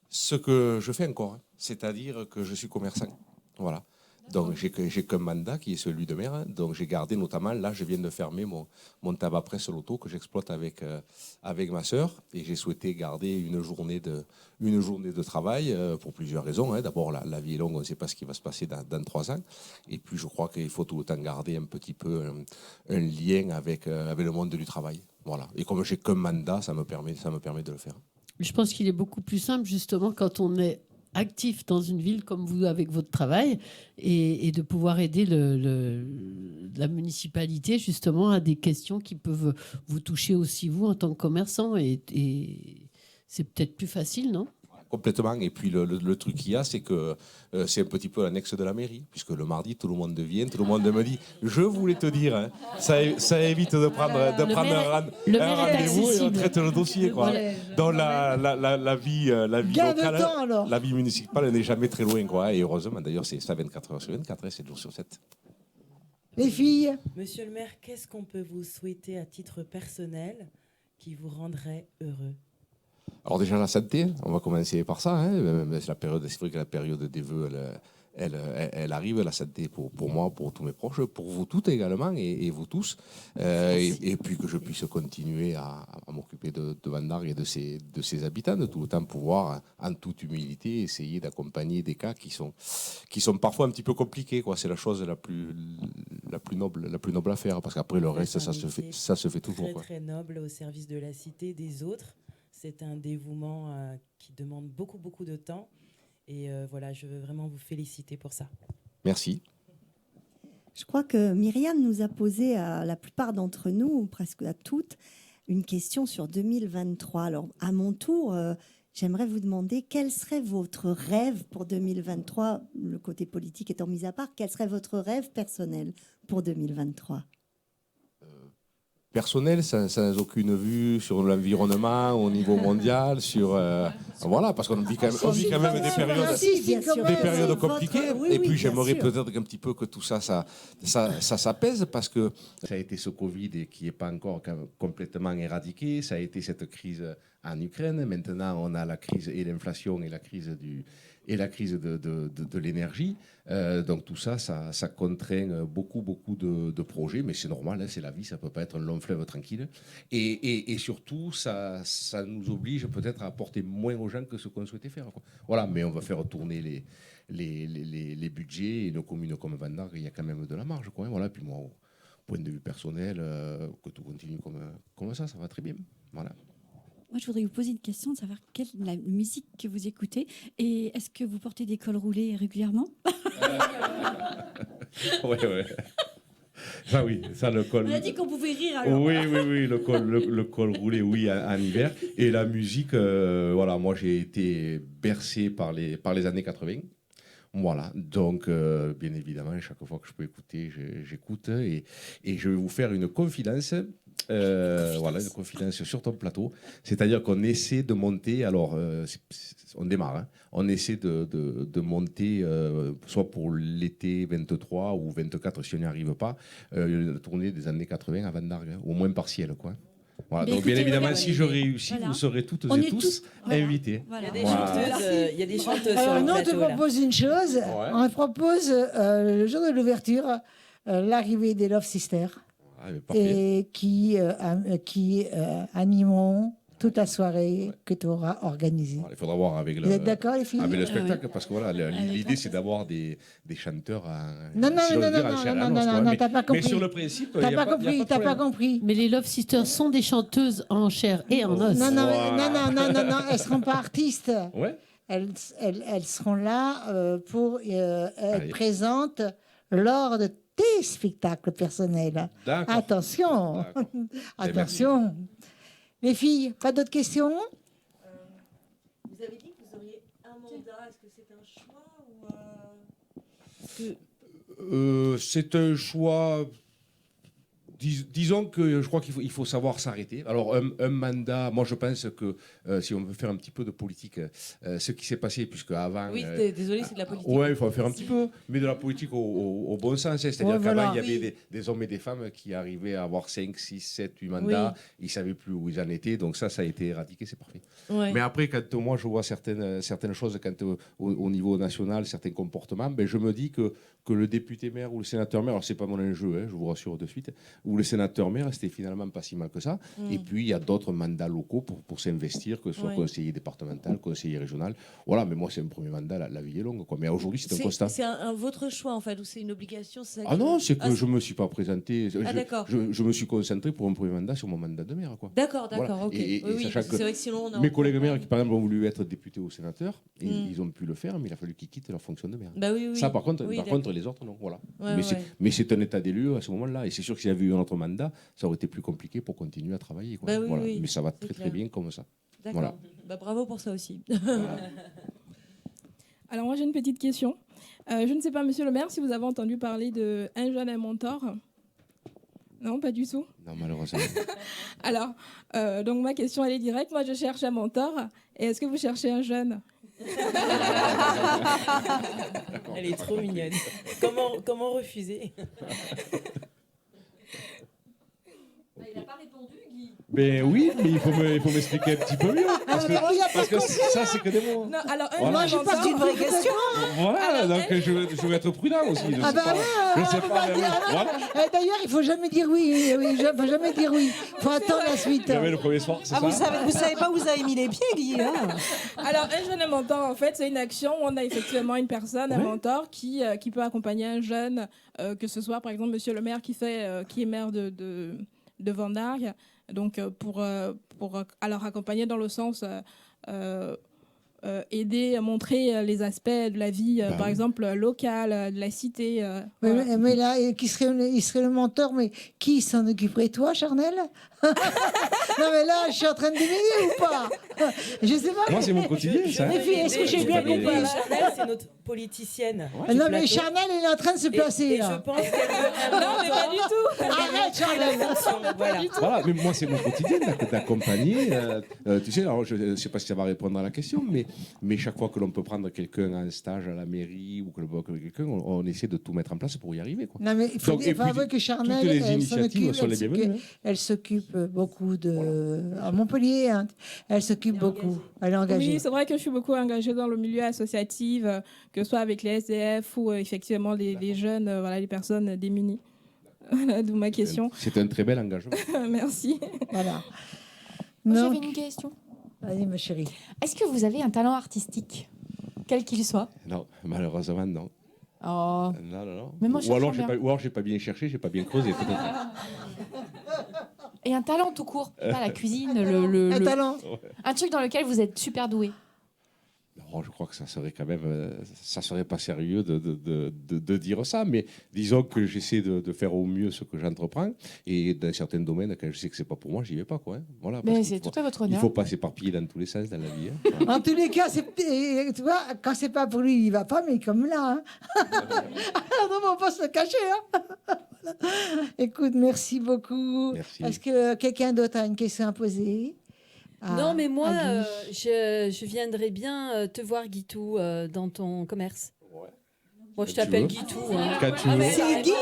Ce que je fais encore, hein, c'est-à-dire que je suis commerçant. Voilà. Donc j'ai qu'un mandat qui est celui de maire. Donc j'ai gardé notamment, là je viens de fermer mon tabac presse loto que j'exploite avec ma sœur, et j'ai souhaité garder une journée de travail pour plusieurs raisons. Hein. D'abord la vie est longue, on ne sait pas ce qui va se passer dans 3 ans, et puis je crois qu'il faut tout le temps garder un petit peu un lien avec le monde du travail. Voilà. Et comme j'ai qu'un mandat, ça me permet de le faire. Je pense qu'il est beaucoup plus simple justement quand on est actif dans une ville comme vous avec votre travail et de pouvoir aider la municipalité justement à des questions qui peuvent vous toucher aussi vous en tant que commerçant et c'est peut-être plus facile, non ? Complètement. Et puis le truc qu'il y a, c'est que c'est un petit peu l'annexe de la mairie, puisque le mardi, tout le monde vient, tout le monde me dit « Je voulais te dire, hein, ça évite de prendre un rendez-vous et on traite le dossier. » quoi. Donc la vie locale, la vie municipale n'est jamais très loin. Quoi. Et heureusement, d'ailleurs, c'est ça 24 heures sur 24 et 7 jours sur 7. Les filles. Monsieur le maire, qu'est-ce qu'on peut vous souhaiter à titre personnel qui vous rendrait heureux ? Alors déjà la santé, on va commencer par ça. Hein. C'est vrai que la période des vœux, elle arrive, la santé pour moi, pour tous mes proches, pour vous toutes également et vous tous. Et puis que je puisse continuer à m'occuper de Van d'Arc et de ses habitants, de tout le temps pouvoir, en toute humilité, essayer d'accompagner des cas qui sont parfois un petit peu compliqués. Quoi. C'est la chose la plus noble à faire, parce qu'après le reste, ça se fait toujours. Très, très noble au service de la cité, des autres. C'est un dévouement qui demande beaucoup, beaucoup de temps. Et voilà, je veux vraiment vous féliciter pour ça. Merci. Je crois que Myriam nous a posé à la plupart d'entre nous, ou presque à toutes, une question sur 2023. Alors, à mon tour, j'aimerais vous demander quel serait votre rêve pour 2023, le côté politique étant mis à part, quel serait votre rêve personnel pour 2023 ? personnel, sans aucune vue sur l'environnement au niveau mondial, voilà, parce qu'on vit quand même des périodes compliquées. Et puis j'aimerais peut-être un petit peu que tout ça s'apaise, parce que ça a été ce Covid qui n'est pas encore complètement éradiqué, ça a été cette crise en Ukraine. Maintenant, on a la crise et l'inflation et la crise de l'énergie. Donc tout ça, ça contraint beaucoup de projets, mais c'est normal, hein, c'est la vie, ça ne peut pas être un long fleuve tranquille. Et surtout, ça nous oblige peut-être à apporter moins aux gens que ce qu'on souhaitait faire, quoi. Voilà, mais on va faire tourner les budgets, et nos communes comme Vendargue, il y a quand même de la marge, quoi, hein. Voilà, puis moi, au point de vue personnel, que tout continue comme ça va très bien. Voilà. Moi, je voudrais vous poser une question, de savoir quelle est la musique que vous écoutez et est-ce que vous portez des cols roulés régulièrement? Ouais. Ça oui, ça le col. On a dit qu'on pouvait rire alors. Oui, le col roulé, oui, en hiver. Et la musique, voilà, moi j'ai été bercé par les années 80. Voilà, donc bien évidemment, chaque fois que je peux écouter, j'écoute. Et je vais vous faire une confidence. Voilà, une confidence sur ton plateau. C'est-à-dire qu'on essaie de monter, alors on démarre, hein, on essaie de monter, soit pour l'été 23 ou 24 si on n'y arrive pas, la tournée des années 80 à Vendargue, hein, au moins partielle, quoi. Voilà, donc bien évidemment, si je réussis, vous serez toutes et tous invités. Voilà. Il y a des chanteuses sur Alors, le nous, on te plateau. propose une chose. Ouais. On te propose, le jour de l'ouverture, l'arrivée des Love Sisters. Ah, mais parfait. Et qui animeront toute la soirée que tu auras organisée. Alors, il faudra voir avec Vous êtes d'accord, les filles? avec le spectacle, parce que voilà, l'idée c'est d'avoir des chanteurs Non, t'as pas compris. Mais sur le principe, T'as il y pas a compris, pas de t'as pas problème. compris. Mais les Love Sisters sont des chanteuses en chair et en os. Non, elles seront pas artistes. Ouais. Elles seront là pour être présentes lors de tes spectacles personnels. D'accord. Attention. D'accord. Attention. Les filles, pas d'autres questions? Vous avez dit que vous auriez un mandat. Est-ce que c'est un choix ou C'est un choix. Disons que je crois qu'il faut savoir s'arrêter. Alors, un mandat, moi je pense que si on veut faire un petit peu de politique, ce qui s'est passé, puisque avant. Oui, désolé, c'est de la politique. Oui, il faut en faire un petit peu, mais de la politique au bon sens. Hein. C'est-à-dire qu'avant, il y avait des hommes et des femmes qui arrivaient à avoir 5, 6, 7, 8 mandats. Oui. Ils ne savaient plus où ils en étaient. Donc, ça a été éradiqué, c'est parfait. Ouais. Mais après, quand moi je vois certaines choses au niveau national, certains comportements, ben, je me dis que le député maire ou le sénateur maire, alors c'est pas mon enjeu, hein, je vous rassure de suite, ou le sénateur maire, c'était finalement pas si mal que ça. Et puis il y a d'autres mandats locaux pour s'investir, que ce soit conseiller départemental, conseiller régional. Voilà, mais moi c'est un premier mandat, la vie est longue, quoi. Mais aujourd'hui c'est un constat. C'est votre choix en fait, ou c'est une obligation? Ah non, c'est que je me suis pas présenté. D'accord. Je me suis concentré pour un premier mandat sur mon mandat de maire, quoi. D'accord, voilà. Ok. Et oui, c'est vrai que sinon mes collègues maires qui par exemple ont voulu être députés ou sénateurs, et ils ont pu le faire, mais il a fallu qu'ils quittent leur fonction de maire. Bah oui. Ça par contre les autres non, voilà. Ouais, mais c'est un état des lieux à ce moment-là, et c'est sûr que s'il y avait eu un autre mandat, ça aurait été plus compliqué pour continuer à travailler, quoi. Bah voilà. Mais ça va très bien comme ça. D'accord. Voilà. Bah, bravo pour ça aussi. Alors moi j'ai une petite question. Je ne sais pas, monsieur le maire, si vous avez entendu parler de Un jeune, un mentor. Non, pas du tout. Non, malheureusement. Alors, donc ma question elle est directe. Moi je cherche un mentor. Et est-ce que vous cherchez un jeune? Elle est trop mignonne. Comment refuser? Il n'a pas répondu, Guy. Ben oui, mais il faut m'expliquer un petit peu mieux. Parce que ça, c'est que des mots. Non, alors, moi, je parle d'une vraie question. Voilà, donc je vais être prudent aussi. Je sais pas. Voilà. D'ailleurs, il ne faut jamais dire oui. Il ne faut jamais dire oui. Il faut attendre la suite. J'avais le premier soir, c'est ça. Vous savez pas où vous avez mis les pieds, Guy, hein? Alors, un jeune, un mentor, en fait, c'est une action où on a effectivement une personne, un mentor, qui peut accompagner un jeune, que ce soit, par exemple, monsieur le maire qui est maire de Vendargue, donc pour alors accompagner dans le sens aider à montrer les aspects de la vie, par exemple, locale, de la cité. Oui, voilà. mais là, il serait le mentor, mais qui s'en occuperait, toi, Charnel? Non, mais là, je suis en train de deviner ou pas? Je sais pas. Moi, c'est mon quotidien, ça. Les filles, est-ce que j'ai bien compris? Charnel, c'est notre politicienne. Non, mais Charnel, elle est en train de se placer, et là. je pense qu'elle veut Non, mais pas du tout. Arrête, Charnel. Voilà. Voilà, mais moi, c'est mon quotidien d'accompagner. Tu sais, alors, je ne sais pas si ça va répondre à la question, mais chaque fois que l'on peut prendre quelqu'un en stage à la mairie ou que l'on peut quelqu'un, on essaie de tout mettre en place pour y arriver. Quoi. Non, mais il faut avouer que Charnel, toutes les initiatives sont les bienvenues. Elle s'occupe beaucoup à Montpellier, hein, elle s'occupe beaucoup. Elle est engagée. Oui, c'est vrai que je suis beaucoup engagée dans le milieu associatif, que ce soit avec les SDF ou effectivement les jeunes, voilà, les personnes démunies. Voilà, d'où ma question. C'est un très bel engagement. Merci. Voilà. Moi, j'avais une question. Allez, ma chérie. Est-ce que vous avez un talent artistique, quel qu'il soit? Non, malheureusement, non. Oh. Non. Mais moi, ou alors, j'ai pas bien cherché, j'ai pas bien creusé. Peut-être. Et un talent tout court, pas la cuisine, Un talent. un truc dans lequel vous êtes super doué. Non, je crois que ça serait quand même, ça serait pas sérieux de dire ça, mais disons que j'essaie de faire au mieux ce que j'entreprends, et dans certains domaines, quand je sais que c'est pas pour moi, j'y vais pas, quoi. Hein. Voilà. Mais c'est tout à votre honneur. Il faut pas s'éparpiller dans tous les sens dans la vie. Hein. Voilà. En tous les cas, tu vois, quand c'est pas pour lui, il va pas, mais comme là. Hein. Non, mais on peut se cacher. Hein. Écoute, merci beaucoup. Merci. Est-ce que quelqu'un d'autre a une question à poser? Non, mais moi, je viendrais bien te voir, Guitou, dans ton commerce. Moi, je t'appelle Guitou. Hein. Quand tu veux. C'est Guitou.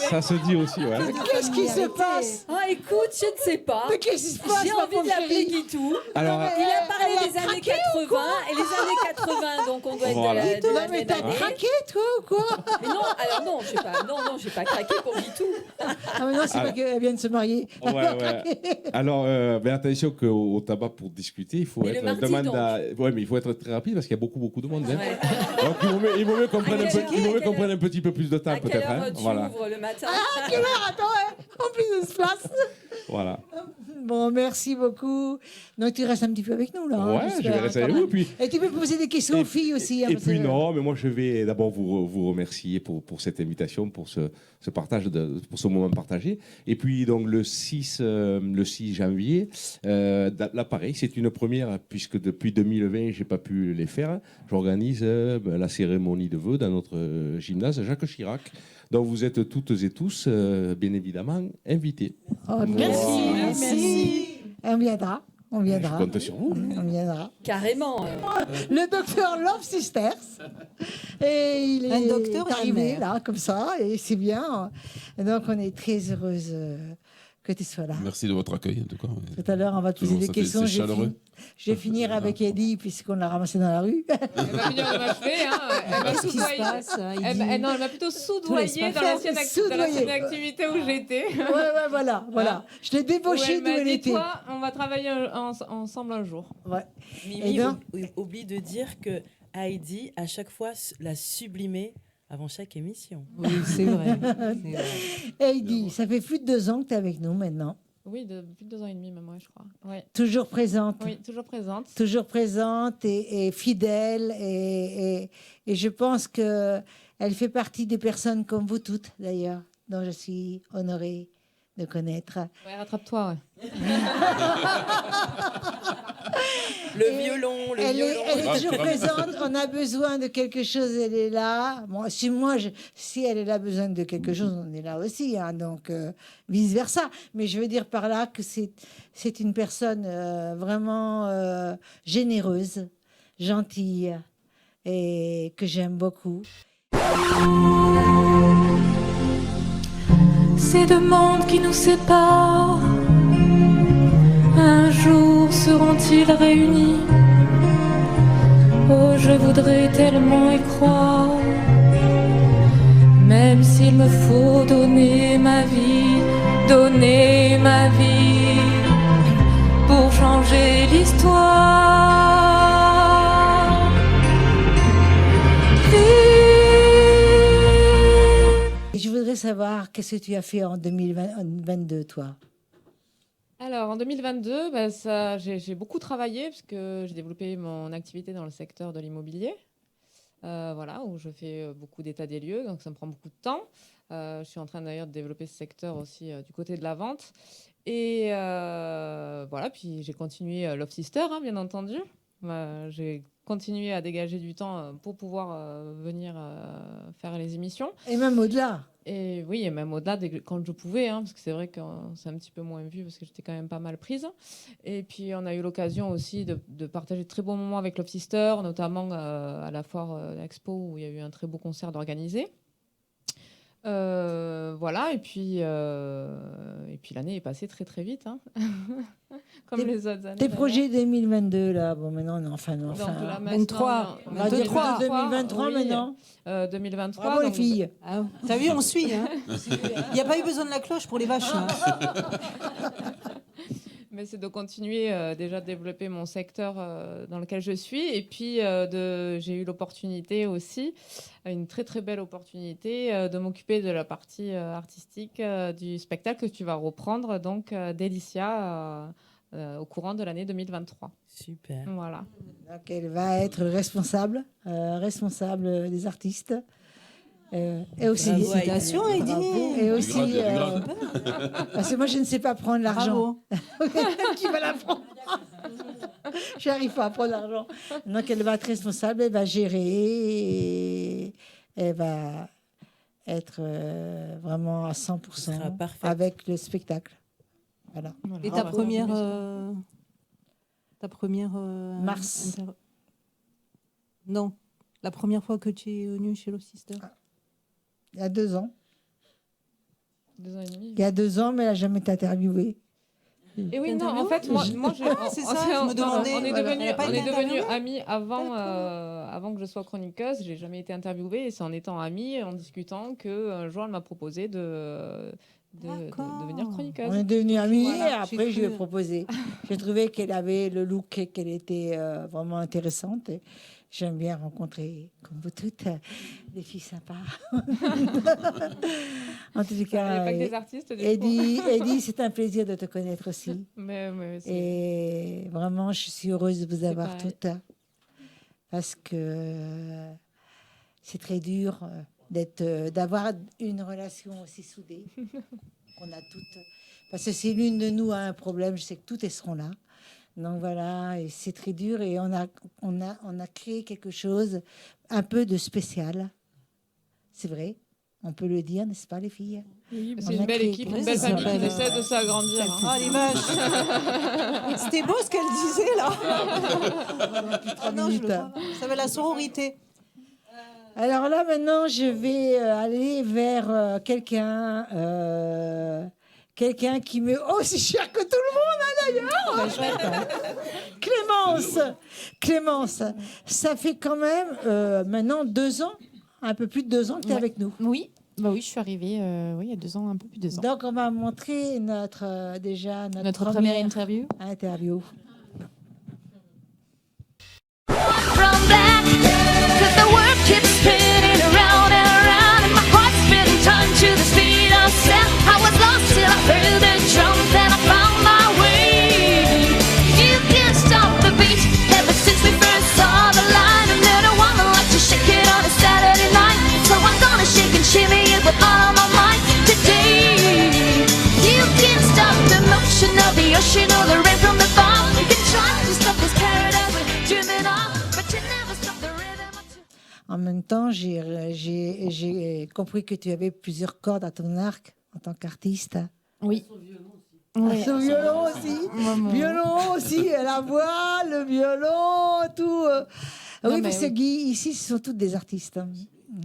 Ça se dit aussi, ouais. Qu'est-ce qui se passe? Ah, écoute, je ne sais pas. Mais qu'est-ce qui se passe? J'ai envie de l'appeler Guitou. Alors, Il a parlé des années 80 et les années 80, donc on doit être Voilà. de la Non, mais t'as année. craqué, toi, ou quoi? Mais non, alors non, je sais pas. Non, j'ai pas craqué pour Guitou. Ah, mais non, c'est pas qu'elle vient de se marier. Ouais. Alors, attention qu'au tabac, pour discuter, il faut Mais le être mardi, Ouais, mais il faut être très rapide parce qu'il y a beaucoup de monde. Hein. Donc, il vaut mieux qu'on prenne un petit peu plus de temps, À quelle peut-être. heure Hein. tu Voilà. ouvres le matin? Ah, quelle heure? Attends, hein. En plus, on se place. Voilà. Bon, merci beaucoup. Donc, tu restes un petit peu avec nous, là. Ouais, je vais rester avec vous. Et tu peux poser des questions aux filles aussi. Hein, Et parce puis que- non, mais moi je vais d'abord vous remercier pour cette invitation, pour ce partage, pour ce moment partagé. Et puis donc le 6 janvier, là pareil, c'est une première puisque depuis 2020 j'ai pas pu les faire. J'organise la cérémonie de vœux dans notre gymnase Jacques Chirac. Donc vous êtes toutes et tous bien évidemment invités. Oh, merci. On viendra. Je compte sur vous. On viendra. Carrément. Le docteur Love Sisters. Et il Un est docteur et un arrivé maire. là, comme ça, et c'est bien. Et donc, on est très heureuse que tu sois là. Merci de votre accueil, en tout cas. Tout à l'heure, on va te poser Toujours, des ça fait- questions. c'est Je vais chaleureux. Je vais finir avec Eddie, puisqu'on l'a ramassé dans la rue. Elle va venir m'achever, hein. Elle m'a Qu'est-ce qui se soudoyée. passe, Heidi Non, elle m'a plutôt soudoyée dans faire. l'ancienne Soudoyée. activité où j'étais. Ouais, voilà. Je l'ai Où débauché elle d'où m'a elle dit, était. toi, on va travailler ensemble un jour. Ouais. Mimi Et donc- oublie de dire que Heidi, à chaque fois, l'a sublimé avant chaque émission. Oui, c'est vrai. Heidi, ça fait plus de 2 ans que tu es avec nous maintenant. Oui, depuis 2 ans et demi, même, ouais, je crois. Ouais. Toujours présente. Oui, toujours présente. Toujours présente et fidèle. Et je pense qu'elle fait partie des personnes comme vous toutes, d'ailleurs, dont je suis honorée de connaître. Ouais, rattrape-toi, ouais. Le violon, le Elle violon. est toujours présente. On a besoin de quelque chose, elle est là. Si elle est là besoin de quelque chose, on est là aussi. Hein, donc vice versa. Mais je veux dire par là que c'est une personne vraiment généreuse, gentille et que j'aime beaucoup. Ces deux mondes qui nous séparent, un jour seront-ils réunis? Oh, je voudrais tellement y croire, même s'il me faut donner ma vie pour changer l'histoire. Et je voudrais savoir qu'est-ce que tu as fait en 2022, toi. Alors, en 2022, bah, j'ai beaucoup travaillé parce que j'ai développé mon activité dans le secteur de l'immobilier. Voilà, où je fais beaucoup d'états des lieux, donc ça me prend beaucoup de temps. Je suis en train d'ailleurs de développer ce secteur aussi du côté de la vente. Et voilà, puis j'ai continué Love Sister, hein, bien entendu. J'ai continué à dégager du temps pour pouvoir venir faire les émissions. Et même au-delà. Et oui, et même au-delà, quand je pouvais, hein, parce que c'est vrai que c'est un petit peu moins vu, parce que j'étais quand même pas mal prise. Et puis, on a eu l'occasion aussi de partager de très bons moments avec Love Sister, notamment à la foire Expo, où il y a eu un très beau concert d'organiser. Voilà, et puis l'année est passée très très vite, hein. Comme les autres années. Tes projets 2022, là, bon, maintenant, on est enfin. Donc, là, 23. maintenant, 2023 oui, maintenant. 2023. Bravo les donc, filles. Ah, t'as vu, on suit. Hein. Il n'y a pas eu besoin de la cloche pour les vaches. Hein. Mais c'est de continuer déjà de développer mon secteur dans lequel je suis. Et puis, j'ai eu l'opportunité aussi, une très très belle opportunité, de m'occuper de la partie artistique du spectacle que tu vas reprendre, donc d'Elicia, au courant de l'année 2023. Super. Voilà. Donc, elle va être responsable des artistes. Et aussi, félicitations, Heidi. Et aussi, parce que moi, je ne sais pas prendre l'argent. Qui va la prendre? J'arrive pas à prendre l'argent. Donc, elle va être responsable, elle va gérer, et elle va être vraiment à 100% avec le spectacle. Voilà. Et ta première, mars. Non, la première fois que tu es venue chez Love Sister. Il y a 2 ans. 2 ans et demi. Il y a 2 ans, mais elle n'a jamais été interviewée. Et oui, non, en fait, moi c'est ça, je me demandais. On est voilà. devenus amis avant que je sois chroniqueuse. J'ai jamais été interviewée, et c'est en étant amie, en discutant, qu'un jour elle m'a proposé de devenir chroniqueuse. On est devenus amis, Voilà. et après je lui ai proposé. J'ai trouvé qu'elle avait le look et qu'elle était vraiment intéressante. Et j'aime bien rencontrer, comme vous toutes, des filles sympas. En tout cas, pas que des artistes, du coup. Eddie, c'est un plaisir de te connaître aussi. Mais et vraiment, je suis heureuse de vous avoir pareil. toutes. Parce que c'est très dur d'avoir une relation aussi soudée qu'on a toutes. Parce que si l'une de nous a un problème, je sais que toutes elles seront là. Donc voilà, et c'est très dur, et on a créé quelque chose un peu de spécial. C'est vrai, on peut le dire, n'est-ce pas les filles? Oui, c'est une belle équipe, une belle famille qui essaie de s'agrandir. Hein. Ah les vaches. C'était beau ce qu'elle disait là. Non, je le vois. Ça va la sororité. Alors là, maintenant, je vais aller vers quelqu'un qui m'est aussi cher que tout le monde, hein, d'ailleurs. Clémence, ça fait quand même maintenant 2 ans, un peu plus de 2 ans que tu es avec nous. Oui. Bah oui, je suis arrivée il y a 2 ans, un peu plus de 2 ans. Donc, on va montrer notre première interview. From back, 'cause the world keeps spinning around and around, and my heart's been turned to the speed of sound. I was lost till I heard the drums and I found my way. You can't stop the beat ever since we first saw the line. And then I wanna like to shake it on a Saturday night, so I'm gonna shake and shimmy it with all of my might today. You can't stop the motion of the ocean or the rain from the bomb. You can try to stop this paradise we're dreaming of. En même temps, j'ai compris que tu avais plusieurs cordes à ton arc en tant qu'artiste. Oui. Le violon aussi. Violon aussi, la voix, le violon, tout. Oui, parce que Guy, ici, ce sont toutes des artistes.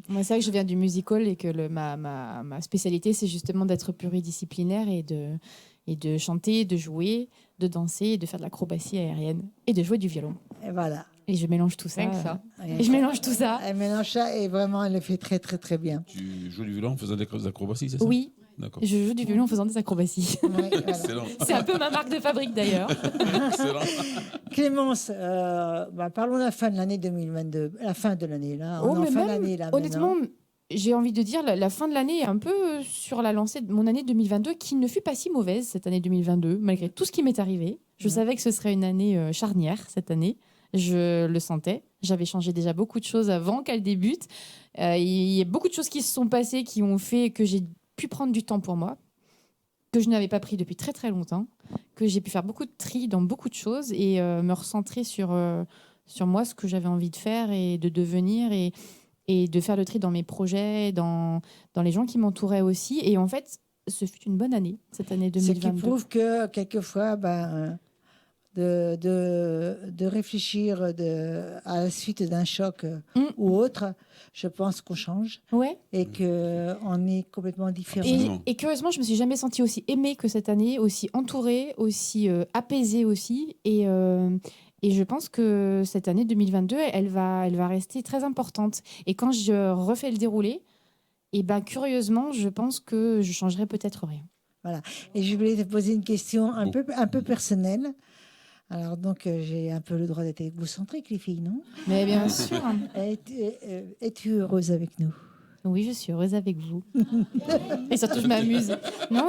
Moi, c'est vrai que je viens du musical et que ma spécialité, c'est justement d'être pluridisciplinaire et de chanter, de jouer, de danser, et de faire de l'acrobatie aérienne et de jouer du violon. Et voilà. Et je mélange tout ça. Rien que ça. Et je mélange tout ça. Elle mélange ça et vraiment, elle le fait très, très, très bien. Tu joues du violon en faisant des acrobaties, c'est ça? Oui. D'accord. Je joue du violon en faisant des acrobaties. Excellent. C'est un peu ma marque de fabrique d'ailleurs. Excellent. Clémence, parlons de la fin de l'année 2022. La fin de l'année, là. On est en fin d'année, là. Honnêtement, j'ai envie de dire, la fin de l'année est un peu sur la lancée de mon année 2022, qui ne fut pas si mauvaise, cette année 2022, malgré tout ce qui m'est arrivé. Je savais que ce serait une année charnière, cette année. Je le sentais. J'avais changé déjà beaucoup de choses avant qu'elle débute. Il y a beaucoup de choses qui se sont passées qui ont fait que j'ai pu prendre du temps pour moi, que je n'avais pas pris depuis très très longtemps, que j'ai pu faire beaucoup de tri dans beaucoup de choses et me recentrer sur moi, ce que j'avais envie de faire et de devenir et de faire le tri dans mes projets, dans les gens qui m'entouraient aussi. Et en fait, ce fut une bonne année, cette année 2022. Ce qui prouve que quelquefois, de réfléchir à la suite d'un choc ou autre, je pense qu'on change et qu'on est complètement différent. Et curieusement, je me suis jamais sentie aussi aimée que cette année, aussi entourée, aussi apaisée aussi. Et je pense que cette année 2022, elle va rester très importante. Et quand je refais le déroulé, et curieusement, je pense que je changerai peut-être rien. Voilà. Et je voulais te poser une question un peu personnelle. Alors donc, j'ai un peu le droit d'être égocentrique, les filles, non? Mais bien sûr. Es-tu heureuse avec nous? Oui, je suis heureuse avec vous. Et surtout, je m'amuse. Non,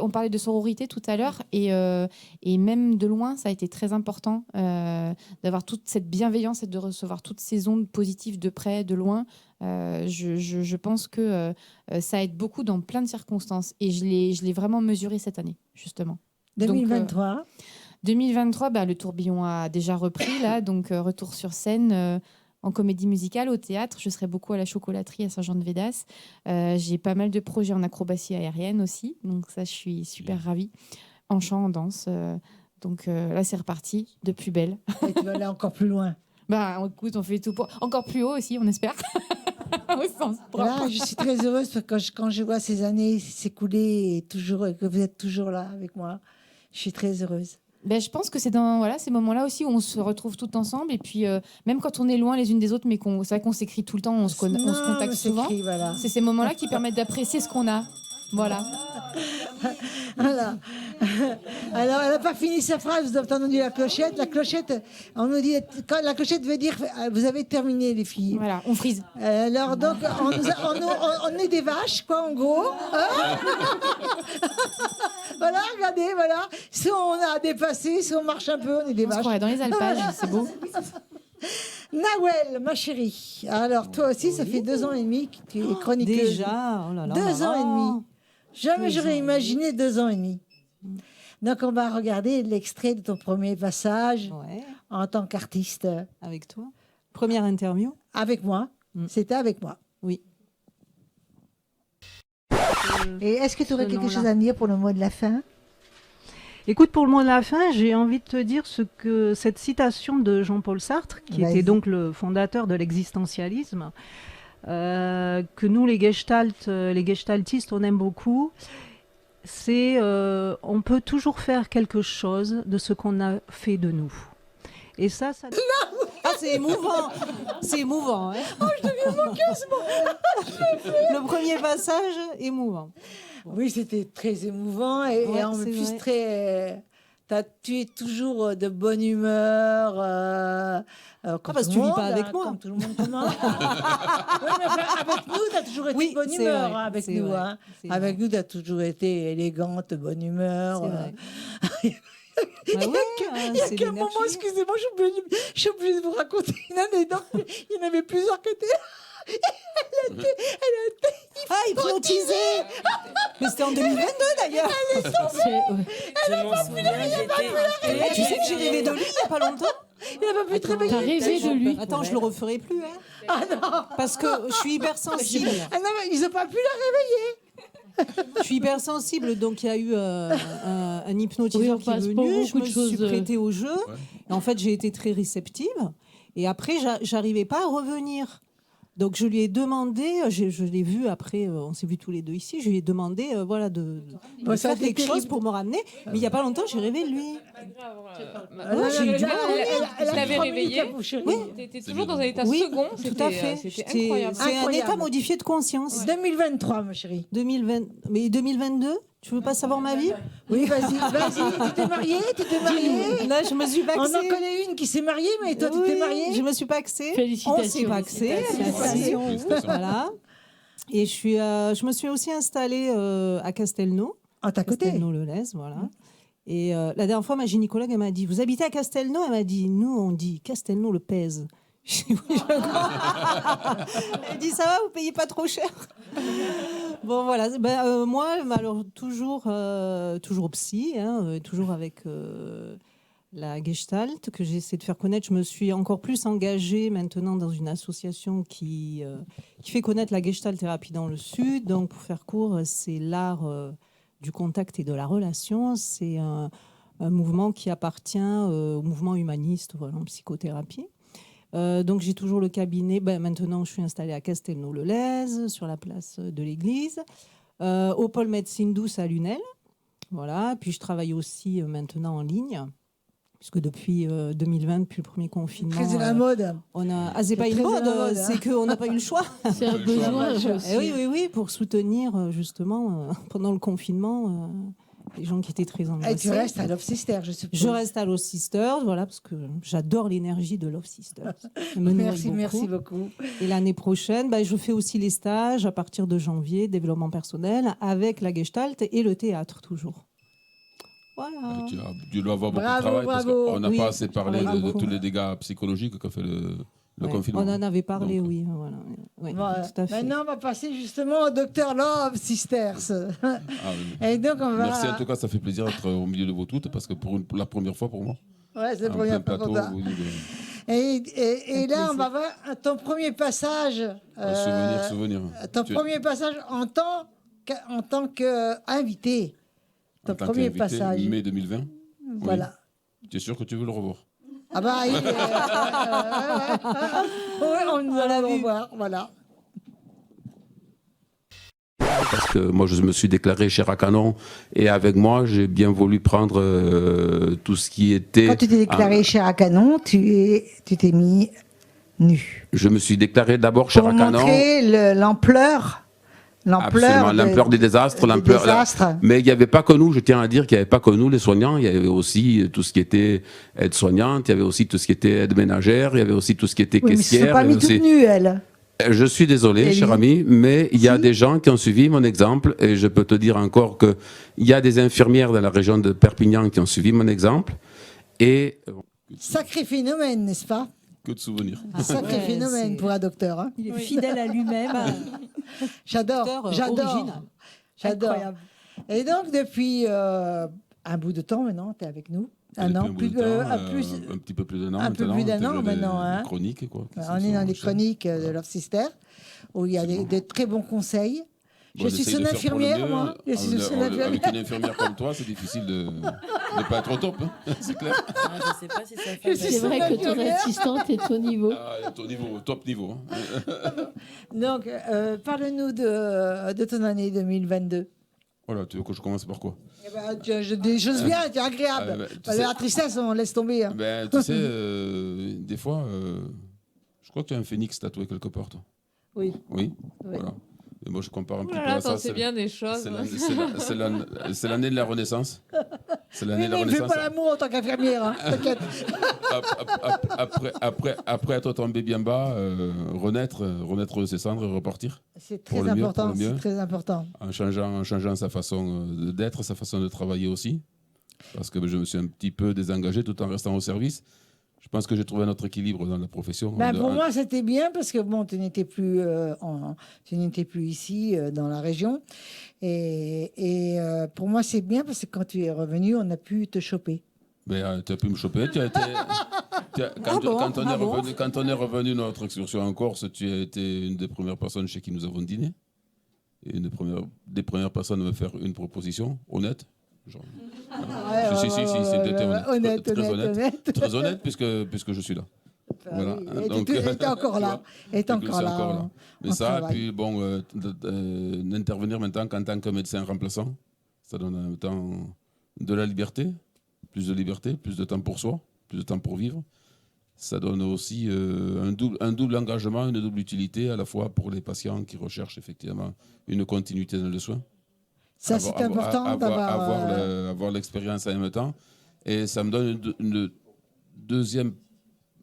on parlait de sororité tout à l'heure, et même de loin, ça a été très important d'avoir toute cette bienveillance et de recevoir toutes ces ondes positives de près, de loin. Je pense que ça aide beaucoup dans plein de circonstances, et je l'ai vraiment mesuré cette année, justement. 2023. Donc, 2023, le tourbillon a déjà repris, là, donc retour sur scène en comédie musicale, au théâtre. Je serai beaucoup à la chocolaterie à Saint-Jean-de-Védas. J'ai pas mal de projets en acrobatie aérienne aussi, donc ça, je suis super ravie. En chant, en danse. Donc là, c'est reparti, de plus belle. Et tu vas aller encore plus loin. Écoute, on fait tout pour... Encore plus haut aussi, on espère. Au sens propre. Là, je suis très heureuse parce que quand je vois ces années s'écouler et que vous êtes toujours là avec moi, je suis très heureuse. Je pense que c'est dans ces moments-là aussi où on se retrouve tout ensemble. Et puis, même quand on est loin les unes des autres, mais c'est vrai qu'on s'écrit tout le temps, on se contacte souvent. Voilà. C'est ces moments-là qui permettent d'apprécier ce qu'on a. Voilà. Voilà. Alors, elle n'a pas fini sa phrase, vous avez entendu la clochette. La clochette, on nous dit, quand la clochette veut dire, vous avez terminé, les filles. Voilà, on frise. Alors, donc, on est des vaches, quoi, en gros. Hein. Voilà, regardez, voilà. Si on a dépassé, si on marche un peu, on est des vaches. On se croirait dans les alpages, c'est beau. Nawel, ma chérie. Alors, toi aussi, ça fait 2 ans et demi que tu es chroniqueuse. Déjà, oh là là. 2 ans et demi. Jamais j'aurais imaginé 2 ans et demi. Donc, on va regarder l'extrait de ton premier passage en tant qu'artiste. Avec toi? Première interview? Avec moi. C'était avec moi. Oui. Et est-ce que tu aurais quelque chose à dire pour le mot de la fin? Écoute, pour le mot de la fin, j'ai envie de te dire cette citation de Jean-Paul Sartre, qui était donc le fondateur de l'existentialisme, que nous, les gestaltistes, on aime beaucoup. C'est on peut toujours faire quelque chose de ce qu'on a fait de nous. Et ça... Ah, c'est émouvant. C'est émouvant. Hein. Oh, je deviens moqueuse, moi. Le premier passage, émouvant. Oui, c'était très émouvant et en plus très... tu es toujours de bonne humeur. Parce que tu ne vis pas avec moi. Comme tout le monde commence. Oui, mais avec nous, tu as toujours été de bonne humeur. Vrai, avec nous, vrai, hein. Avec nous, tu as toujours été élégante, de bonne humeur. C'est vrai. Il y a qu'un moment, excusez-moi, je suis obligée de vous raconter une anecdote. Il y en avait plusieurs qui étaient... Elle a été hypnotisée. Mais c'était en 2022 d'ailleurs. Elle est tombée. Elle n'a pas pu la réveiller. Tu sais que j'ai rêvé de lui il n'y a pas longtemps. Il n'a pas pu te réveiller. T'as rêvé de lui. Attends, je le referai plus. Hein. Ah non. Parce que je suis hypersensible. Ils n'ont pas pu la réveiller. Je suis hypersensible, donc il y a eu un hypnotiseur qui est venu. Je me suis prêtée au jeu. Et en fait, j'ai été très réceptive. Et après, j'arrivais pas à revenir. Donc je lui ai demandé, je l'ai vu après, on s'est vus tous les deux ici, je lui ai demandé de faire quelque chose pour me ramener. Mais il n'y a pas longtemps, j'ai rêvé de lui. J'ai eu du mal à revenir. Tu l'avais réveillé. Oui. Tu étais toujours dans un état second. Tout à fait. C'était incroyable. C'est un état modifié de conscience. 2023, ma chérie. 2020. Mais 2022 ? Tu veux pas savoir ma vie? Oui, vas-y. Tu t'es mariée? Là, je me suis paxée. On en connaît une qui s'est mariée, mais toi, tu t'es mariée? Je me suis paxée. Félicitations. On s'est paxé. Félicitations. Voilà. Et je me suis aussi installée à Castelnau. À ta côté. Castelnau-le-Lez, voilà. Et la dernière fois, ma gynécologue, elle m'a dit, vous habitez à Castelnau? Elle m'a dit, nous, on dit Castelnau-le-Pèze. J'ai dit, oui, je crois. Elle dit, ça va, vous payez pas trop cher? Bon, voilà. Moi, alors, toujours psy, hein, toujours avec la Gestalt, que j'essaie de faire connaître. Je me suis encore plus engagée maintenant dans une association qui fait connaître la Gestalt thérapie dans le Sud. Donc, pour faire court, c'est l'art du contact et de la relation. C'est un mouvement qui appartient au mouvement humaniste, voilà, en psychothérapie. Donc, j'ai toujours le cabinet. Maintenant, je suis installée à Castelnau-le-Lez, sur la place de l'église, au pôle médecine douce à Lunel. Voilà. Puis, je travaille aussi maintenant en ligne. Puisque depuis 2020, depuis le premier confinement, C'est la mode. C'est pas une mode, c'est qu'on n'a pas eu le choix. C'est un besoin aussi. Oui, pour soutenir justement pendant le confinement les gens qui étaient très angoissés. Et tu restes à Love Sisters, je suppose. Je reste à Love Sisters, voilà, parce que j'adore l'énergie de Love Sisters. Merci beaucoup. Et l'année prochaine, je fais aussi les stages à partir de janvier, développement personnel, avec la Gestalt et le théâtre toujours. Voilà. Tu dois avoir beaucoup de travail parce qu'on n'a pas assez parlé de tous les dégâts psychologiques qu'a fait le confinement. On en avait parlé, donc, oui. Voilà. Tout à fait. Maintenant, on va passer justement au Dr Love Sisters. Oui. Et donc, on va... Merci, en tout cas, ça fait plaisir d'être au milieu de vous toutes parce que pour la première fois pour moi. Ouais, c'est la première fois pour toi. Et là, on va voir ton premier passage. Souvenir. Premier passage en tant qu'invité. Ton premier passage. Mai 2020. Voilà. Oui. Tu es sûr que tu veux le revoir? Ah bah, on nous allons le revoir, voilà. Parce que moi, je me suis déclaré cher à Canon et avec moi, j'ai bien voulu prendre tout ce qui était... Quand tu t'es déclaré cher à Canon, tu t'es mis nu. Je me suis déclaré d'abord cher à Canon. Pour montrer l'ampleur... L'ampleur des désastres, mais il n'y avait pas que nous, je tiens à dire qu'il n'y avait pas que nous les soignants, il y avait aussi tout ce qui était aide-soignante, il y avait aussi tout ce qui était aide ménagère, il y avait aussi tout ce qui était caissière. Mais ils ne sont pas mis toutes nues, elles. Je suis désolé, cher ami, mais il y a des gens qui ont suivi mon exemple et je peux te dire encore qu'il y a des infirmières dans la région de Perpignan qui ont suivi mon exemple. Et... Sacré phénomène, n'est-ce pas? Que de souvenirs. Sacré phénomène pour un docteur. Hein. Il est fidèle à lui-même. J'adore. Incroyable. Et donc, depuis un bout de temps maintenant, tu es avec nous. Un an, un petit peu plus d'un an. Un peu plus d'un an maintenant. Hein. Chroniques, quoi. On est dans les chroniques de Love Sisters, où il y a des très bons conseils. Bon, je suis son infirmière, moi. Avec une infirmière comme toi, c'est difficile de ne pas être au top, hein. C'est clair. Je ne sais pas si ça fait. C'est vrai que ton assistante est au niveau. Top niveau. Hein. Donc, parle-nous de ton année 2022. Voilà, tu veux que je commence par quoi? Des choses bien, c'est agréable. La tristesse, on laisse tomber. Hein. Tu sais, des fois, je crois que tu as un phénix tatoué quelque part, toi. Oui. Voilà. Et moi, je compare un petit peu là, à ça. C'est bien des choses. C'est l'année de la Renaissance. C'est l'année de la Renaissance. Mais ne fais pas l'amour en tant qu'infirmière, hein, t'inquiète. Après être tombé bien bas, renaître de ses cendres et repartir. C'est très important. C'est très important. En changeant sa façon d'être, sa façon de travailler aussi. Parce que je me suis un petit peu désengagé tout en restant au service. Je pense que j'ai trouvé notre équilibre dans la profession. Pour moi, c'était bien parce que bon, tu n'étais plus ici dans la région. Et pour moi, c'est bien parce que quand tu es revenu, on a pu te choper. Tu as pu me choper. Quand on est revenu notre excursion en Corse, tu as été une des premières personnes chez qui nous avons dîné. Et une des premières personnes à me faire une proposition honnête. Genre, c'était honnête. Très honnête puisque je suis là. Voilà. Donc, tu es encore là. Mais ça, puis bon, d'intervenir maintenant qu'en tant que médecin remplaçant, ça donne en même temps de la liberté, plus de temps pour soi, plus de temps pour vivre. Ça donne aussi un double engagement, une double utilité à la fois pour les patients qui recherchent effectivement une continuité dans le soin. Ça, c'est important d'avoir... Avoir l'expérience en même temps. Et ça me donne une deuxième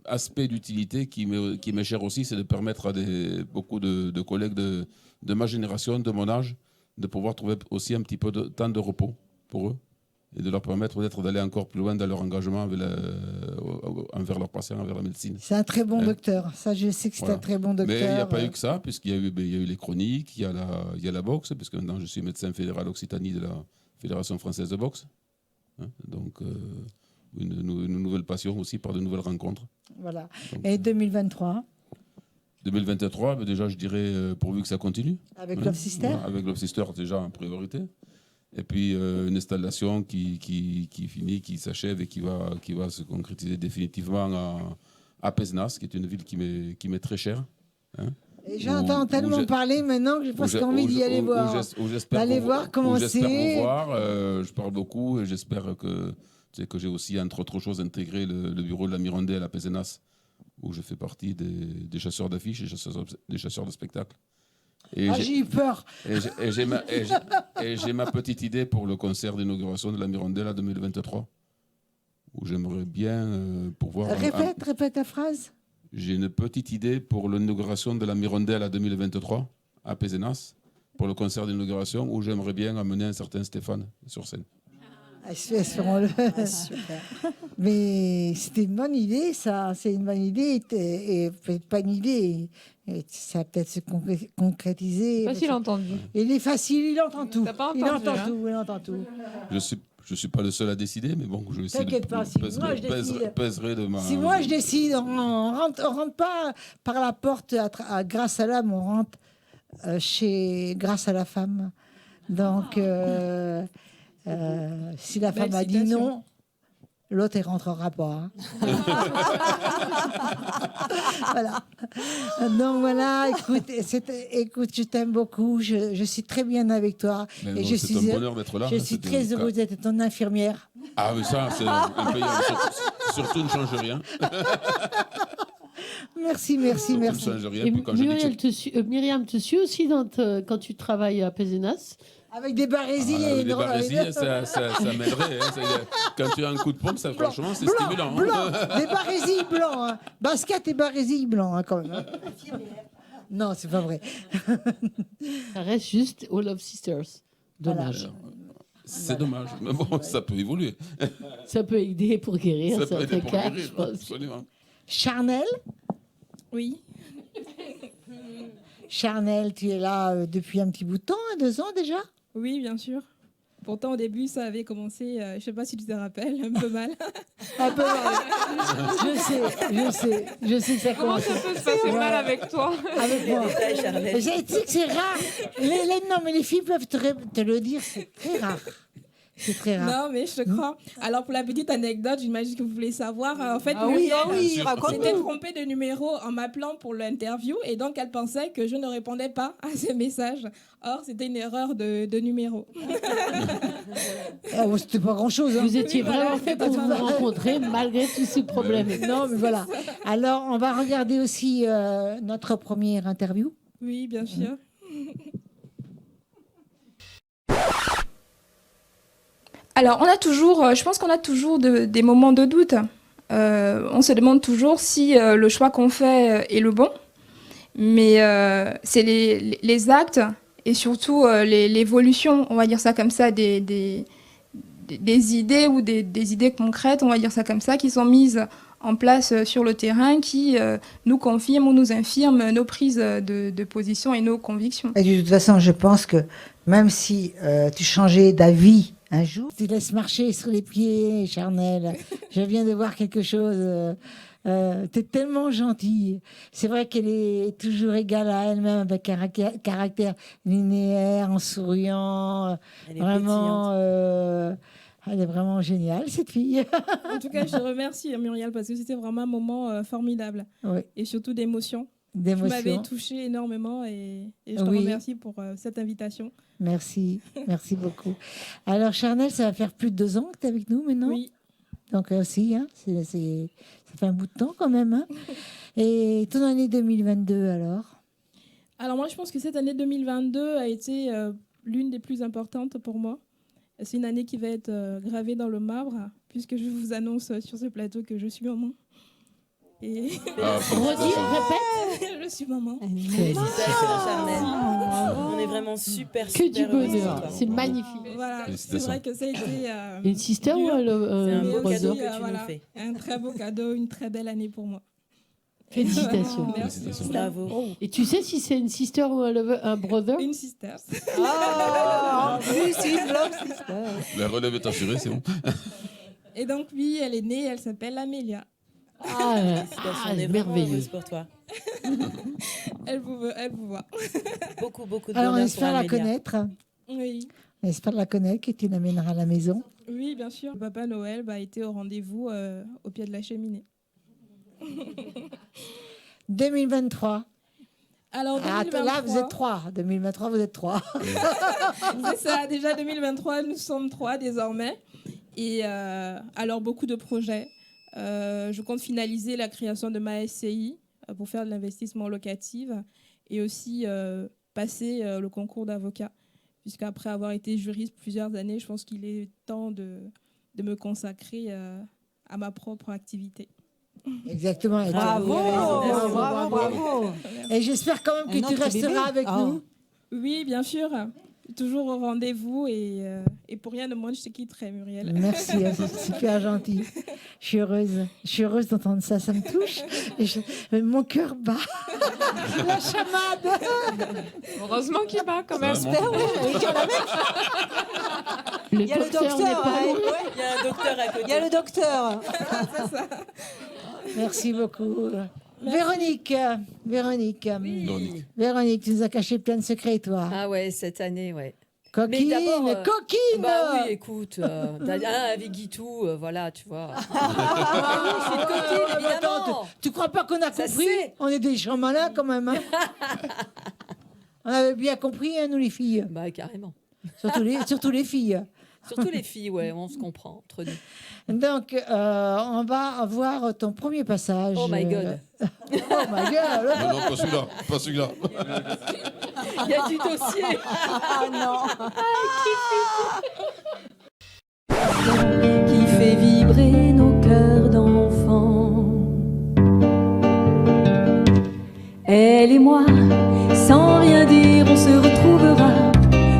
aspect d'utilité qui m'est cher aussi, c'est de permettre à beaucoup de collègues de ma génération, de mon âge, de pouvoir trouver aussi un petit peu de temps de repos pour eux et de leur permettre peut-être d'aller encore plus loin dans leur engagement envers leurs patients, envers la médecine. C'est un très bon docteur. Ça, je sais que c'est un très bon docteur. Mais il n'y a pas eu que ça, puisqu'il y a eu les chroniques, il y a la boxe, puisque maintenant je suis médecin fédéral Occitanie de la Fédération française de boxe. Donc, une nouvelle passion aussi par de nouvelles rencontres. Voilà. Et 2023 2023, déjà, je dirais, pourvu que ça continue. Avec Love Sister Avec Love Sister, déjà en priorité. Et puis, une installation qui finit, qui s'achève et qui va se concrétiser définitivement à Pézenas, qui est une ville qui m'est très chère. Et j'entends tellement parler maintenant que j'ai presque envie d'y aller voir. D'aller voir comment c'est. J'espère vous voir. Je parle beaucoup et j'espère que j'ai aussi, entre autres choses, intégré le bureau de la Mirondelle à Pézenas, où je fais partie des chasseurs d'affiches et des chasseurs de spectacles. J'ai eu peur. Et j'ai ma petite idée pour le concert d'inauguration de la Mirondelle à 2023, où j'aimerais bien pouvoir... Répète ta phrase. J'ai une petite idée pour l'inauguration de la Mirondelle à 2023 à Pézenas, pour le concert d'inauguration, où j'aimerais bien amener un certain Stéphane sur scène. Espérons-le. Mais c'était une bonne idée, ça. C'est une bonne idée. Et peut-être pas une idée. Et ça va peut-être se concrétiser. Facile entendu. Il est facile, il entend tout. T'as pas entendu, Il entend tout. Je suis pas le seul à décider, mais bon, je vais essayer T'inquiète pas, si pèserai de ma... Si moi je décide, on rentre pas par la porte grâce à l'âme, on rentre grâce à la femme. Donc, si la femme a dit non, l'autre ne rentrera pas. Voilà. Donc voilà, écoute, je t'aime beaucoup. Je suis très bien avec toi. Et c'est un bonheur d'être là. Je suis très heureuse d'être ton infirmière. Ah mais ça, c'est impayable. Surtout ne change rien. Merci. Et Myriam te suit aussi quand tu travailles à Pézenas. Avec des barésies. Avec des barésies, ça m'aiderait. Quand tu as un coup de pompe, ça, franchement, c'est stimulant. Blanc, des barésies blancs. Basket et barésies blancs, quand même. Non, c'est pas vrai. Ça reste juste aux Love Sisters. Dommage. C'est dommage. Mais bon, ça peut évoluer. Ça peut aider pour guérir. Ça peut aider pour guérir, je pense. absolument. Charnel? Oui. Charnel, tu es là depuis un petit bout de temps, 2 ans déjà? Oui, bien sûr. Pourtant, au début, ça avait commencé, je ne sais pas si tu te rappelles, un peu mal. Un peu mal. Je sais que ça commence. Comment ça peut se passer mal avec toi? Avec moi. J'ai dit que c'est rare. Non, mais les filles peuvent te le dire, c'est très rare. C'est très rare. Non, mais je te crois. Alors, pour la petite anecdote, j'imagine que vous voulez savoir. En fait, Muriel s'était trompée de numéro en m'appelant pour l'interview. Et donc, elle pensait que je ne répondais pas à ses messages. Or, c'était une erreur de numéro. C'était pas grand-chose. Vous étiez vraiment fait pour vous rencontrer malgré tous ces problèmes. Non, mais voilà. Alors, on va regarder aussi notre première interview. Oui, bien sûr. Alors, je pense qu'on a toujours des moments de doute. On se demande toujours si le choix qu'on fait est le bon. Mais c'est les actes et surtout l'évolution, on va dire ça comme ça, des idées ou des idées concrètes, on va dire ça comme ça, qui sont mises en place sur le terrain, qui nous confirment ou nous infirment nos prises de position et nos convictions. Et de toute façon, je pense que même si tu changeais d'avis un jour, tu laisses marcher sur les pieds, Charnel. Je viens de voir quelque chose. T'es tellement gentille. C'est vrai qu'elle est toujours égale à elle-même, avec un caractère linéaire, en souriant. Elle est vraiment, elle est vraiment géniale, cette fille. En tout cas, je te remercie, Muriel, parce que c'était vraiment un moment formidable. Oui. Et surtout d'émotion. Tu m'avais touchée énormément et je te remercie pour cette invitation. Merci beaucoup. Alors, Charnel, ça va faire plus de 2 ans que tu es avec nous maintenant? Oui. Donc aussi, hein, ça fait un bout de temps quand même. Hein. Et ton année 2022 alors? Alors moi, je pense que cette année 2022 a été l'une des plus importantes pour moi. C'est une année qui va être gravée dans le marbre, puisque je vous annonce sur ce plateau que je suis maman. Et... Redis, répète. Je suis maman. Félicitations, Charnel. On est vraiment super, Que super du heureux pour bonheur. toi. C'est magnifique. Voilà, c'est vrai que ça a été... Une sister ou un mais brother aussi, cadeau que tu nous voilà, fais. un très beau cadeau, une très belle année pour moi. Félicitations. Merci. Bravo. Et tu sais si c'est une sister ou un brother? Une sister. Ah, en plus, une love sister. La relève est assurée, c'est bon. Et donc, oui, elle est née, elle s'appelle Amélia. On est vraiment merveilleux. heureuse pour toi. Elle vous voit. Beaucoup de Alors, on bonheur pour espère la Amélia. connaître. Oui. On espère la connaître, que tu l'amèneras à la maison. Oui, bien sûr. Papa Noël a été au rendez-vous au pied de la cheminée. 2023. Alors, 2023, là, vous êtes 3. 2023, vous êtes 3. c'est ça. Déjà, 2023, nous sommes 3 désormais. Et alors, beaucoup de projets. Je compte finaliser la création de ma SCI pour faire de l'investissement locatif et aussi passer le concours d'avocat. Puisqu'après avoir été juriste plusieurs années, je pense qu'il est temps de me consacrer à ma propre activité. Exactement. Bravo, bravo. Et j'espère quand même que tu resteras avec nous. Oui, bien sûr. Toujours au rendez-vous et pour rien de moins, je te quitterai, Muriel. Merci, c'est super gentil. Je suis heureuse d'entendre ça, ça me touche. Mon cœur bat. La chamade. Heureusement qu'il bat quand même. J'espère, oui. Il y a le docteur. n'est pas hein. loin. Il y a un docteur à côté. Il y a le docteur. Merci beaucoup. Véronique, Véronique. Véronique, tu nous as caché plein de secrets, toi. Ah ouais, cette année, ouais. Coquine, Mais d'abord, coquine. Bah oui, écoute, avec Guitou, voilà, tu vois. Je suis une coquine, évidemment. Tu crois pas qu'on a Ça compris? c'est. On est des gens malins quand même. Hein. On avait bien compris, hein, nous les filles. Bah carrément. Surtout les filles. Surtout les filles, ouais, on se comprend entre nous. Donc, on va voir ton premier passage. Oh my God. Oh my God. Non, pas celui-là, pas celui-là. Il y a du dossier. Ah non. Qui fait vibrer nos cœurs d'enfants. Elle et moi, sans rien dire, on se retrouvera,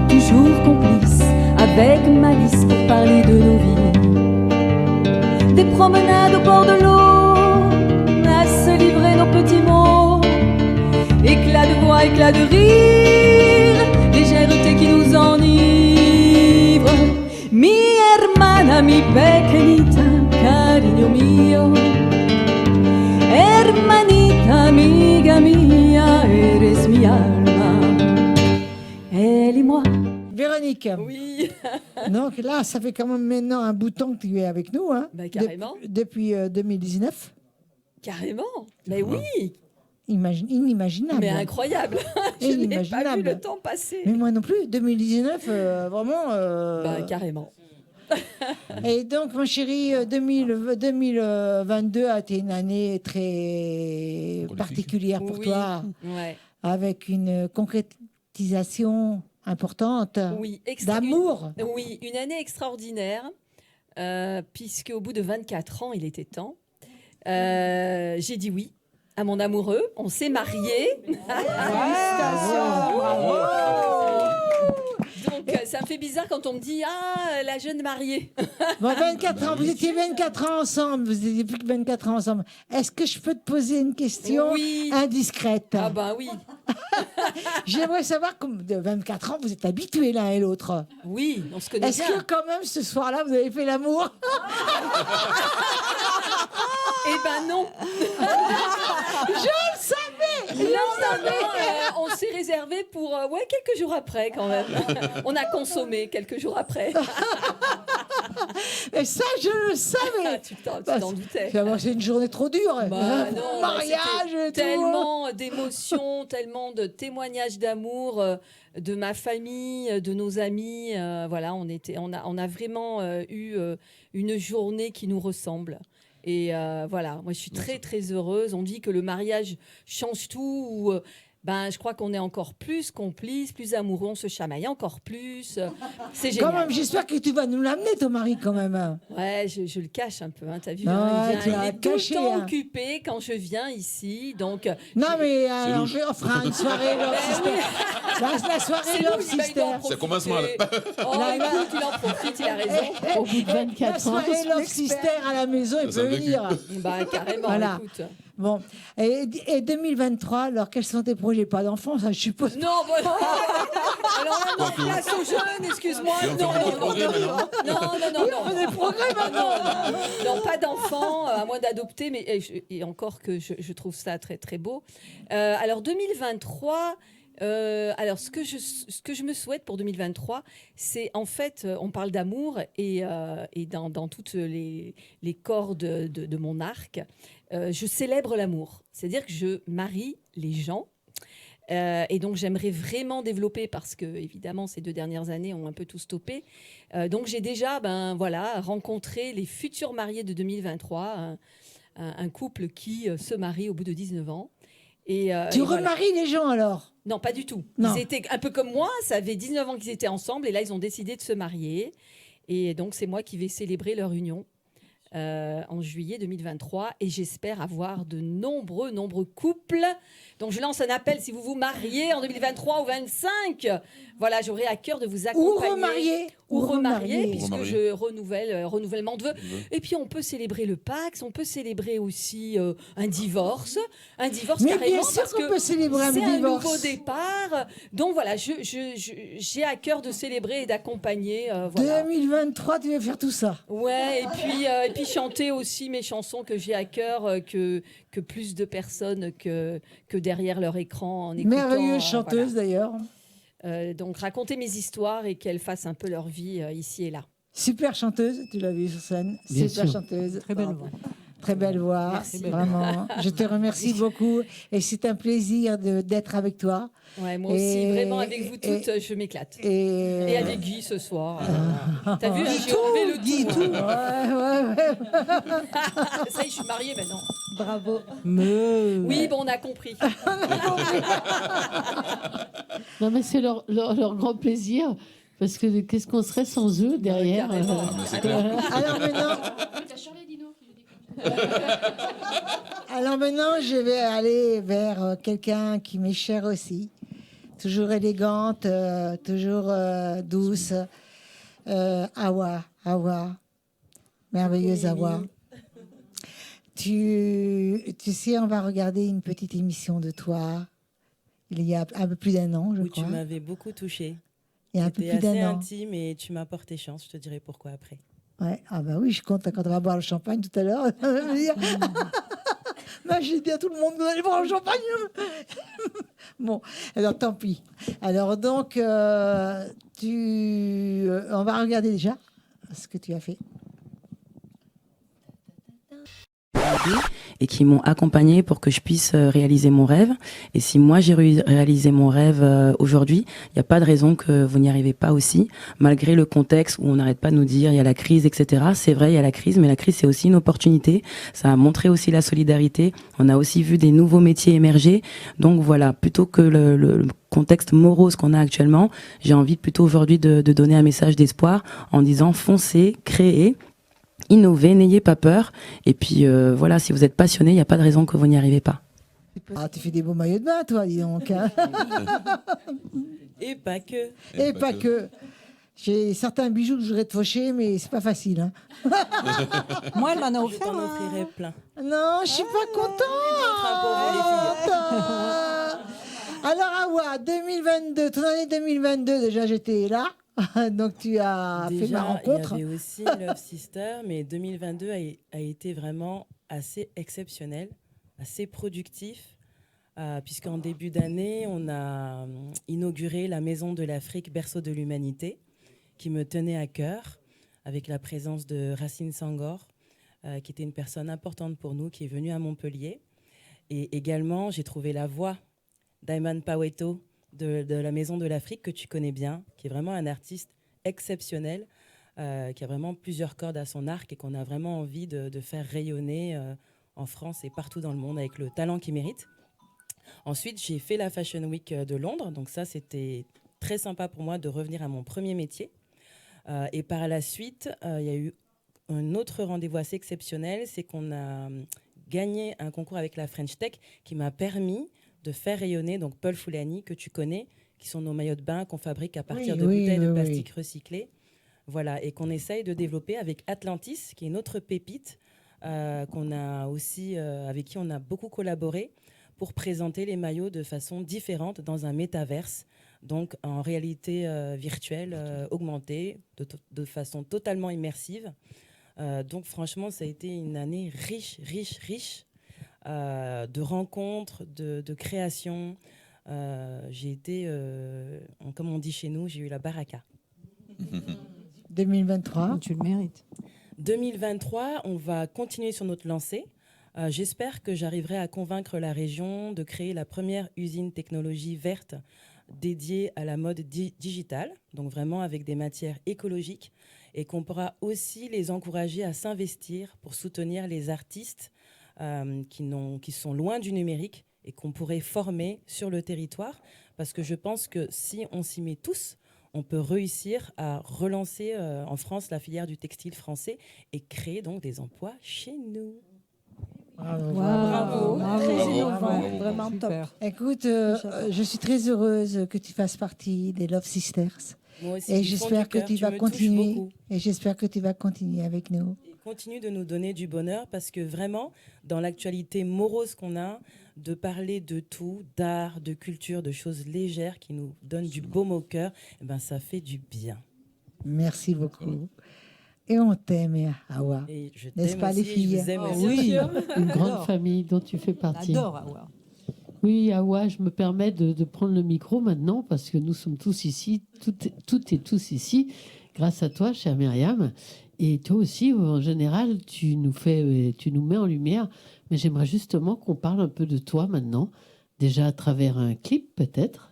toujours complices, avec malice pour parler de nos vies. Des promenades au bord de l'eau, à se livrer nos petits mots. Éclat de voix, éclat de rire, légèreté qui nous enivre. Mi hermana, mi pequeñita, cariño mío. Hermanita, amiga mía, eres mi alma. Elle et moi. Véronique. Oui. Donc là, ça fait quand même maintenant un bout de temps que tu es avec nous. Hein, Bah, carrément. Depuis 2019. Carrément. Mais oui. Inimaginable. Mais incroyable. Je n'ai pas vu Inimaginable. le temps passer. Mais moi non plus. 2019, vraiment. Bah, carrément. Et donc, mon chéri, 2022 a été une année très particulière pour Oui. toi, Ouais. avec une concrétisation importante Oui, d'amour. Oui, une année extraordinaire, puisque au bout de 24 ans, il était temps. J'ai dit oui à mon amoureux. On s'est mariés. Donc, ça me fait bizarre quand on me dit « Ah, la jeune mariée ». Bon, 24 ans, vous étiez 24 ans ensemble, vous étiez plus que 24 ans ensemble. Est-ce que je peux te poser une question indiscrète? Ah ben oui. J'aimerais savoir, comme de 24 ans, vous êtes habitués l'un et l'autre. Oui, on se connaît Est-ce bien. que quand même, ce soir-là, vous avez fait l'amour? Eh ben non. Je le savais. On s'est réservé pour quelques jours après quand même. On a consommé quelques jours après. Et ça, je le savais. Tu t'en doutais. C'est une journée trop dure. Bah, non, mariage c'était et tout. tellement d'émotions, tellement de témoignages d'amour de ma famille, de nos amis. Voilà, on a vraiment eu une journée qui nous ressemble. Et voilà, moi je suis très très heureuse. On dit que le mariage change tout. je crois qu'on est encore plus complices, plus amoureux, on se chamaille encore plus. C'est Quand génial. même, j'espère que tu vas nous l'amener, ton mari, quand même. Ouais, je le cache un peu, hein, t'as vu, Non, hein, tu il l'as est tout caché, le temps hein. occupé quand je viens ici, donc... Non, mais louche. on fera une soirée Love Sister. La soirée C'est Love louche, il Sister. doit en Ça commence mal. Oh, écoute, il en profite, il a raison. Au bout de La 24 ans. soirée Love Sister à la maison, il Ça peut me venir. Carrément, Voilà. écoute. Bon, et 2023, alors quels sont tes projets? Pas d'enfants, ça je suppose. Non, alors là, non, place aux jeunes, excuse-moi. Et on fait des progrès maintenant. Non. On fait des progrès maintenant. Non, pas d'enfants, à moins d'adopter, mais et encore que je trouve ça très, très beau. Alors, 2023... alors, ce que je me souhaite pour 2023, c'est en fait, on parle d'amour et dans toutes les cordes de mon arc, je célèbre l'amour. C'est-à-dire que je marie les gens. Et donc, j'aimerais vraiment développer parce que, évidemment, ces 2 dernières années ont un peu tout stoppé. Donc, j'ai déjà rencontré les futurs mariés de 2023, un couple qui se marie au bout de 19 ans. Tu remaries les gens alors? Non, pas du tout. Non. Ils étaient un peu comme moi, ça fait 19 ans qu'ils étaient ensemble et là, ils ont décidé de se marier. Et donc, c'est moi qui vais célébrer leur union en juillet 2023 et j'espère avoir de nombreux couples. Donc, je lance un appel si vous vous mariez en 2023 ou 25. Voilà, j'aurai à cœur de vous accompagner. Ou remarier, puisque je renouvellement de vœux. Et puis, on peut célébrer le Pax, on peut célébrer aussi un divorce. Un divorce Mais carrément, bien sûr parce qu'on que peut célébrer un c'est un divorce. nouveau départ. Donc, voilà, j'ai à cœur de célébrer et d'accompagner. Voilà. 2023, tu vas faire tout ça. Ouais, et puis chanter aussi mes chansons que j'ai à cœur, que plus de personnes que derrière leur écran en écoutant. Merveilleuse chanteuse d'ailleurs. Donc raconter mes histoires et qu'elles fassent un peu leur vie ici et là. Super chanteuse, tu l'as vu sur scène. Bien Super sûr. chanteuse. Très belle voix. Très belle voix, Merci. vraiment. Je te remercie beaucoup et c'est un plaisir d'être avec toi. Ouais, moi aussi, vraiment avec vous toutes, je m'éclate. Et avec Guy ce soir. T'as vu, hein, j'ai enlevé le Guy, tout. tout. Ouais. Ça y est, je suis mariée maintenant. Bravo. Oui, bon, on a compris. Non, mais c'est leur grand plaisir. Parce que qu'est-ce qu'on serait sans eux derrière Alors maintenant, alors maintenant, je vais aller vers quelqu'un qui m'est cher aussi. Toujours élégante, toujours douce. Awa. Merveilleuse Awa. Tu sais, on va regarder une petite émission de toi. Il y a un peu plus d'1 an, je Où crois. tu m'avais beaucoup touchée. Il y a un peu C'était plus assez d'1 an. intime et tu m'as porté chance. Je te dirai pourquoi après. Ouais. Ah bah oui, je compte quand on va boire le champagne tout à l'heure. J'ai dit à tout le monde, vous allez boire le champagne. Bon, alors tant pis. Alors donc, on va regarder déjà ce que tu as fait. Et qui m'ont accompagnée pour que je puisse réaliser mon rêve. Et si moi j'ai réalisé mon rêve aujourd'hui, il n'y a pas de raison que vous n'y arrivez pas aussi, malgré le contexte où on n'arrête pas de nous dire il y a la crise, etc. C'est vrai, il y a la crise, mais la crise c'est aussi une opportunité. Ça a montré aussi la solidarité. On a aussi vu des nouveaux métiers émerger. Donc voilà, plutôt que le contexte morose qu'on a actuellement, j'ai envie plutôt aujourd'hui de donner un message d'espoir en disant foncez, créez, innovez, n'ayez pas peur. Et puis voilà, si vous êtes passionné, il n'y a pas de raison que vous n'y arrivez pas. Ah, tu fais des beaux maillots de bain, toi, dis donc. Hein. Et pas que. Et pas que. J'ai certains bijoux que je voudrais te faucher, mais c'est pas facile. Hein. Moi, elle m'en a Je offert. t'en offrirai plein. Non, je suis pas contente. Alors, Awa, 2022, ton année 2022, déjà, j'étais là. Donc, tu as fait ma rencontre. Il y avait aussi Love Sister, mais 2022 a été vraiment assez exceptionnel, assez productif, puisqu'en début d'année, on a inauguré la Maison de l'Afrique, berceau de l'humanité, qui me tenait à cœur, avec la présence de Racine Sangor, qui était une personne importante pour nous, qui est venue à Montpellier. Et également, j'ai trouvé la voix d'Ayman Paweto, de la Maison de l'Afrique, que tu connais bien, qui est vraiment un artiste exceptionnel, qui a vraiment plusieurs cordes à son arc et qu'on a vraiment envie de faire rayonner en France et partout dans le monde avec le talent qu'il mérite. Ensuite, j'ai fait la Fashion Week de Londres. Donc ça, c'était très sympa pour moi de revenir à mon premier métier. Et par la suite, il y a eu un autre rendez-vous assez exceptionnel. C'est qu'on a gagné un concours avec la French Tech qui m'a permis de faire rayonner donc Paul Foulani, que tu connais, qui sont nos maillots de bain qu'on fabrique à partir de bouteilles de plastique recyclées. Voilà, et qu'on essaye de développer avec Atlantis, qui est une autre pépite qu'on a aussi, avec qui on a beaucoup collaboré pour présenter les maillots de façon différente dans un métaverse, donc en réalité virtuelle augmentée, de façon totalement immersive. Donc franchement, ça a été une année riche de rencontres, de créations. J'ai été, comme on dit chez nous, j'ai eu la baraka. 2023. Tu le mérites. 2023, on va continuer sur notre lancée. J'espère que j'arriverai à convaincre la région de créer la première usine technologie verte dédiée à la mode digitale, donc vraiment avec des matières écologiques, et qu'on pourra aussi les encourager à s'investir pour soutenir les artistes qui sont loin du numérique et qu'on pourrait former sur le territoire, parce que je pense que si on s'y met tous, on peut réussir à relancer en France la filière du textile français et créer donc des emplois chez nous. Bravo. Très innovant, vraiment top. Écoute, je suis très heureuse que tu fasses partie des Love Sisters. Moi aussi, Et du fond j'espère du que cœur, tu vas me touches continuer. beaucoup. Et j'espère que tu vas continuer avec nous. Et continue de nous donner du bonheur, parce que vraiment, dans l'actualité morose qu'on a, de parler de tout, d'art, de culture, de choses légères qui nous donnent du baume au cœur, eh ben, ça fait du bien. Merci beaucoup. Et on t'aime, Awa. Et je N'est-ce t'aime pas, les aussi, filles? je vous aime aussi. Oui, une grande J'adore. famille dont tu fais partie. J'adore Awa. Oui, Awa, je me permets de prendre le micro maintenant parce que nous sommes tous ici, toutes et tous ici, grâce à toi, chère Myriam. Et toi aussi, en général, tu nous mets en lumière. Mais j'aimerais justement qu'on parle un peu de toi maintenant, déjà à travers un clip peut-être.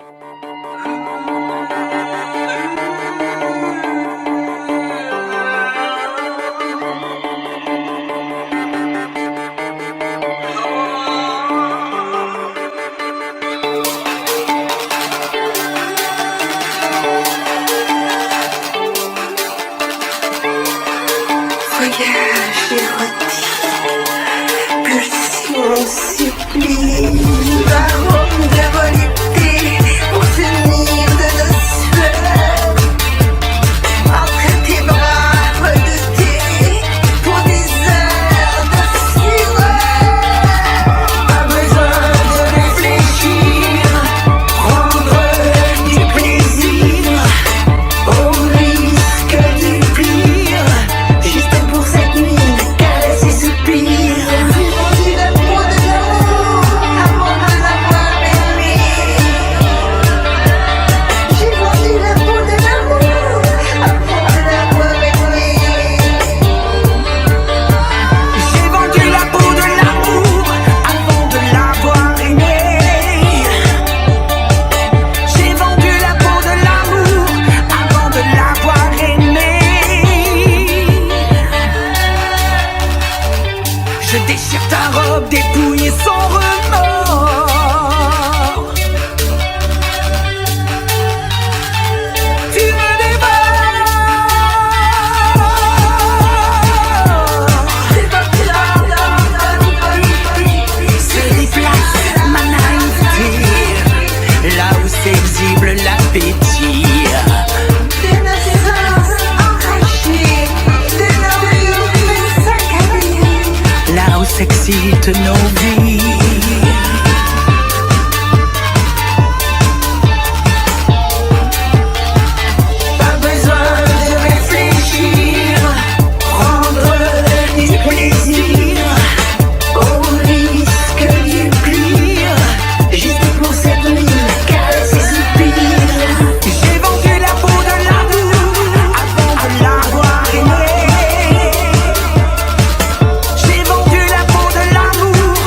Voyage érotique, pulsion, supplie, arôme de volupté, pour s'unir de nos sueurs. Entre tes bras redoutés, pour des heures de fureur. Pas besoin de réfléchir, prendre du plaisir, au risque du pire. Juste pour cette nuit, caresse et soupir. J'ai vendu la peau de l'amour avant de l'avoir aimé. J'ai vendu la peau de l'amour avant de l'avoir aimé. J'ai vendu la peau de l'amour avant de l'avoir aimé. J'ai vendu la peau de l'amour avant de l'avoir aimé. Je déchire ta robe, dépouille sans remords. Tu me dévores. Se déplace ma naïveté, là où s'exhibe l'appétit. Des naissances arrachées, des nervures saccadées, là où s'excitent nos vies. Pas besoin de réfléchir, prendre du plaisir, au risque du pire. Juste pour cette nuit, caresse et soupir. J'ai vendu la peau de l'amour avant de l'avoir aimé. J'ai vendu la peau de l'amour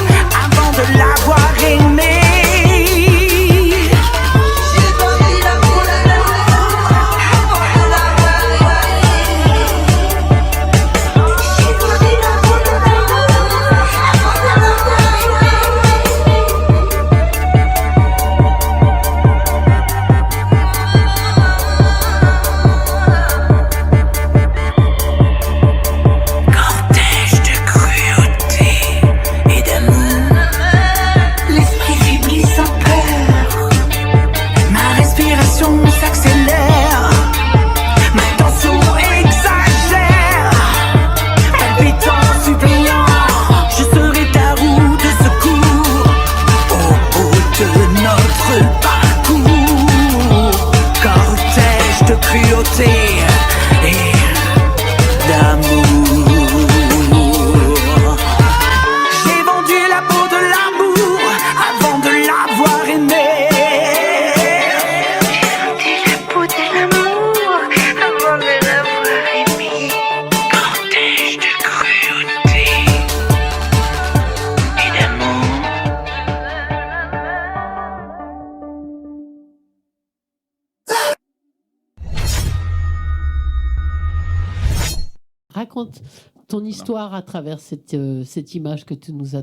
raconte ton histoire à travers cette image que tu nous as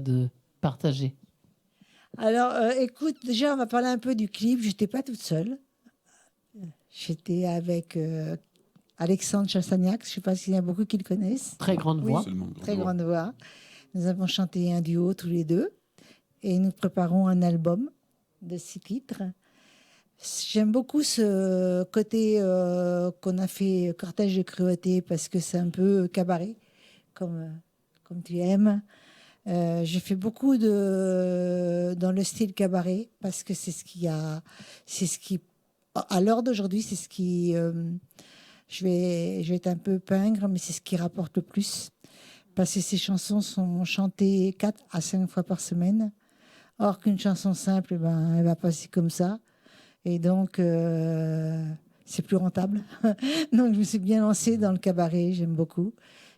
partagée. Alors, écoute, déjà, on va parler un peu du clip. Je n'étais pas toute seule. J'étais avec Alexandre Chassagnac. Je ne sais pas s'il y a beaucoup qui le connaissent. Très grande voix. Très grande voix. Nous avons chanté un duo tous les deux. Et nous préparons un album de 6 titres. J'aime beaucoup ce côté qu'on a fait Cortège de cruauté parce que c'est un peu cabaret, comme tu aimes. J'ai fait beaucoup dans le style cabaret parce que c'est ce qui à l'heure d'aujourd'hui, c'est ce qui je vais être un peu pingre, mais c'est ce qui rapporte le plus parce que ces chansons sont chantées 4 à 5 fois par semaine, or qu'une chanson simple, elle va passer comme ça. Et donc, c'est plus rentable. Donc, je me suis bien lancée dans le cabaret. J'aime beaucoup.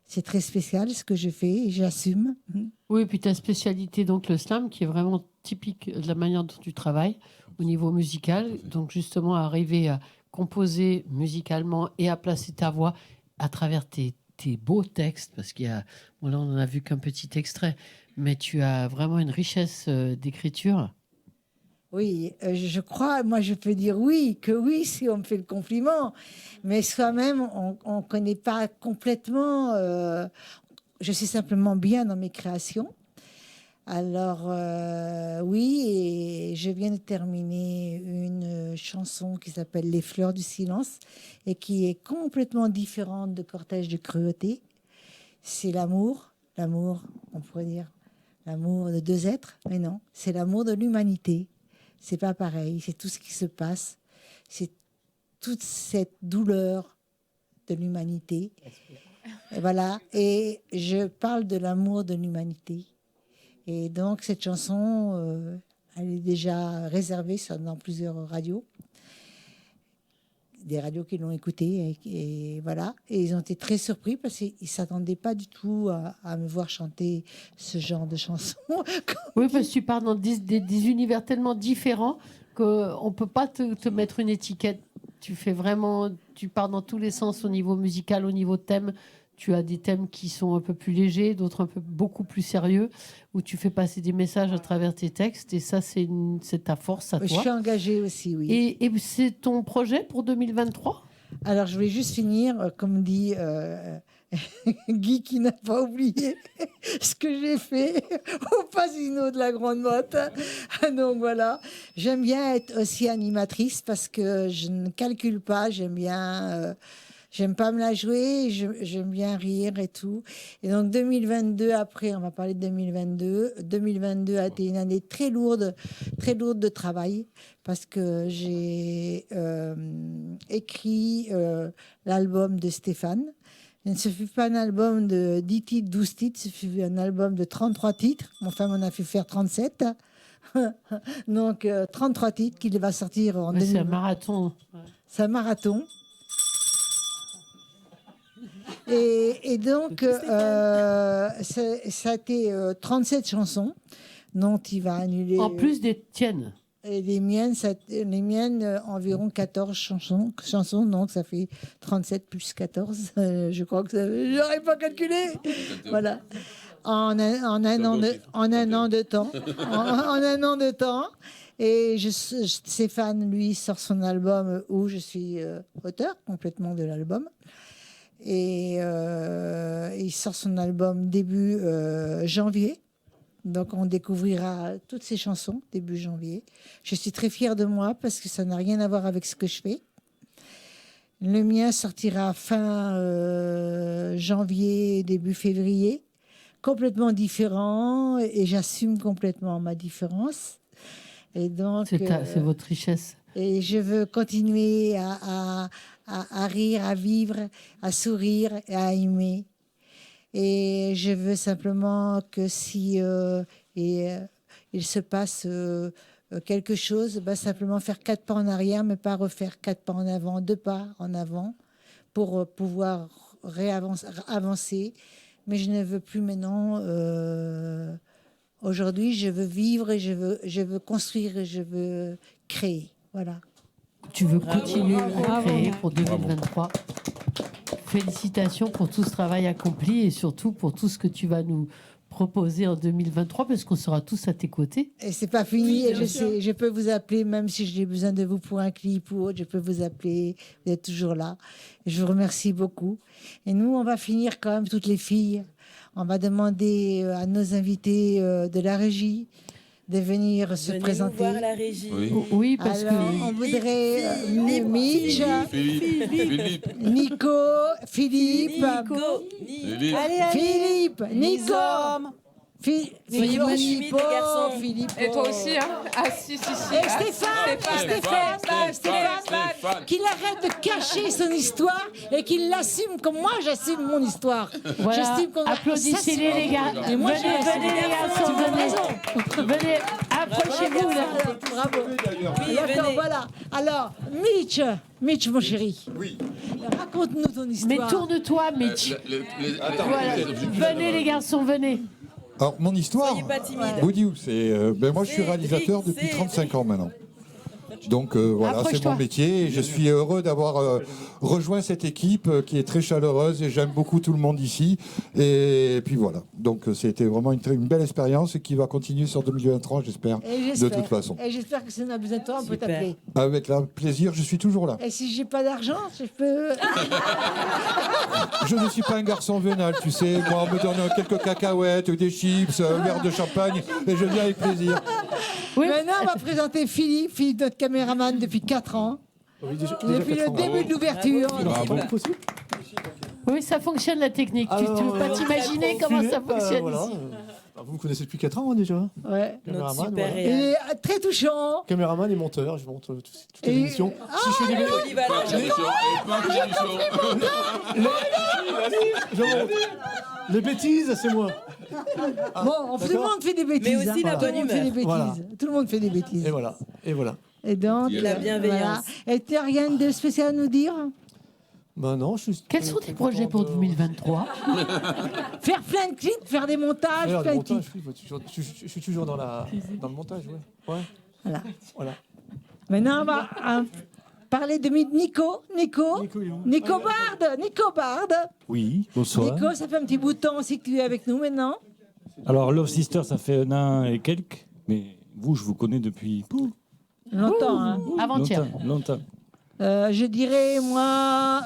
C'est très spécial ce que je fais et j'assume. Oui, et puis ta spécialité, donc le slam, qui est vraiment typique de la manière dont tu travailles au niveau musical. Donc, justement, arriver à composer musicalement et à placer ta voix à travers tes beaux textes, parce qu'il y a, bon, là, on n'en a vu qu'un petit extrait, mais tu as vraiment une richesse d'écriture. Oui, je crois, moi je peux dire oui, si on me fait le compliment, mais soi-même, on ne connaît pas complètement, je suis simplement bien dans mes créations. Alors oui, et je viens de terminer une chanson qui s'appelle Les Fleurs du Silence et qui est complètement différente de Cortège de cruauté. C'est l'amour, on pourrait dire, l'amour de 2 êtres, mais non, c'est l'amour de l'humanité. C'est pas pareil, c'est tout ce qui se passe, c'est toute cette douleur de l'humanité. Et voilà, et je parle de l'amour de l'humanité. Et donc cette chanson, elle est déjà réservée dans plusieurs radios, des radios qui l'ont écoutée, et voilà. Et ils ont été très surpris parce qu'ils ne s'attendaient pas du tout à me voir chanter ce genre de chanson. Oui, parce que tu pars dans des univers tellement différents qu'on ne peut pas te mettre une étiquette. Tu pars dans tous les sens au niveau musical, au niveau thème. Tu as des thèmes qui sont un peu plus légers, d'autres beaucoup plus sérieux, où tu fais passer des messages à travers tes textes. Et ça, c'est ta force à toi. Je suis engagée aussi, oui. Et c'est ton projet pour 2023 ? Alors, je voulais juste finir, comme dit Guy, qui n'a pas oublié ce que j'ai fait au Pasino de la Grande Motte. Donc voilà, j'aime bien être aussi animatrice parce que je ne calcule pas, j'aime bien... J'aime pas me la jouer, j'aime bien rire et tout. Et donc 2022, après, on va parler de 2022. 2022 a été une année très lourde de travail parce que j'ai écrit l'album de Stéphane. Et ce fut pas un album de 10 titres, 12 titres, ce fut un album de 33 titres. Enfin, on a fait faire 37. Donc 33 titres qu'il va sortir en 2020. C'est un marathon. C'est un marathon. Et donc, ça a été 37 chansons dont il va annuler... En plus des tiennes. Et les miennes, environ 14 chansons, donc ça fait 37 plus 14. Je crois que je n'aurais pas calculé. Voilà. En un an de temps. En un an de temps. Et Stéphane, lui, sort son album où je suis auteur complètement de l'album. Et il sort son album début janvier. Donc on découvrira toutes ces chansons début janvier. Je suis très fière de moi parce que ça n'a rien à voir avec ce que je fais. Le mien sortira fin janvier, début février. Complètement différent et j'assume complètement ma différence. Et donc, c'est votre richesse. Et je veux continuer à rire, à vivre, à sourire et à aimer. Et je veux simplement que si il se passe quelque chose, simplement faire 4 pas en arrière, mais pas refaire 4 pas en avant, 2 pas en avant, pour pouvoir avancer. Mais je ne veux plus maintenant... Aujourd'hui, je veux vivre et je veux construire et je veux créer. Voilà. Tu veux continuer à créer pour 2023. félicitations pour tout ce travail accompli et surtout pour tout ce que tu vas nous proposer en 2023 parce qu'on sera tous à tes côtés. Et c'est pas fini. Oui, Et bien sûr. je peux vous appeler, même si j'ai besoin de vous pour un clip ou autre, je peux vous appeler. Vous êtes toujours là. Et je vous remercie beaucoup. Et nous, on va finir quand même, toutes les filles. On va demander à nos invités de la régie de venir se Venez nous présenter. voir à la régie. Oui, parce Alors, que... on voudrait Mitch, Nico, Philippe, Philippe, Nico. Soyez pas timides, les garçons. Philippe. Et toi aussi, hein? Ah, si, si, si. Et Stéphane, qu'il arrête de cacher son histoire et qu'il l'assume comme moi j'assume mon histoire. Voilà. J'estime qu'on Applaudissez-les, les gars. Et moi, Venez, les garçons, venez. Venez, approchez-vous, là. Bravo. D'accord, voilà. Alors, Mitch, mon chéri. Oui. Raconte-nous ton histoire. Mais tourne-toi, Mitch. Voilà. Venez, les garçons, venez. Alors, mon histoire, Soyez pas timides. vous dites où moi, je suis réalisateur depuis 35 ans maintenant. Donc voilà, c'est Approche-toi. mon métier et je suis heureux d'avoir rejoint cette équipe qui est très chaleureuse et j'aime beaucoup tout le monde ici. Et puis voilà, donc c'était vraiment une belle expérience et qui va continuer sur 2023, j'espère, de toute façon. Et j'espère que si on a besoin de toi, on peut t'appeler. Avec plaisir, je suis toujours là. Et si j'ai pas d'argent, je peux. Je ne suis pas un garçon vénal, tu sais. Moi, on me donne quelques cacahuètes, des chips, un verre de champagne et je viens avec plaisir. Maintenant, on va présenter Philippe, notre caméraman depuis 4 ans. Depuis le début de l'ouverture. Oui, ça fonctionne, la technique. Tu ne peux pas t'imaginer comment ça fonctionne ici. Vous me connaissez depuis 4 ans déjà. Ouais. Caméraman, Il voilà. est très touchant. Caméraman et monteur, je monte toutes les Et- émissions. Ah, Si je fais des Je monte. Les bêtises, c'est moi. Bon, tout le D'accord. monde fait des bêtises. Mais aussi la Tout le bonne monde fait des humeur. bêtises. Voilà. Tout le monde fait des bêtises. Et voilà. Et voilà. Et donc, La bienveillance. voilà. Et tu n'as rien de spécial à nous dire? Ben non, je suis. Quels sont tes projets pour 2023? Faire plein de clips, faire des montages, Faire plein le de clips. montage, oui, je suis toujours dans le montage, ouais. Voilà. Voilà. Maintenant, on va parler de Nico Bard. Oui, bonsoir. Nico, ça fait un petit bout de temps aussi que tu es avec nous maintenant. Alors, Love Sister, ça fait 1 an et quelques, mais vous, je vous connais depuis Longtemps, hein. Avant-hier. longtemps. Je dirais, moi,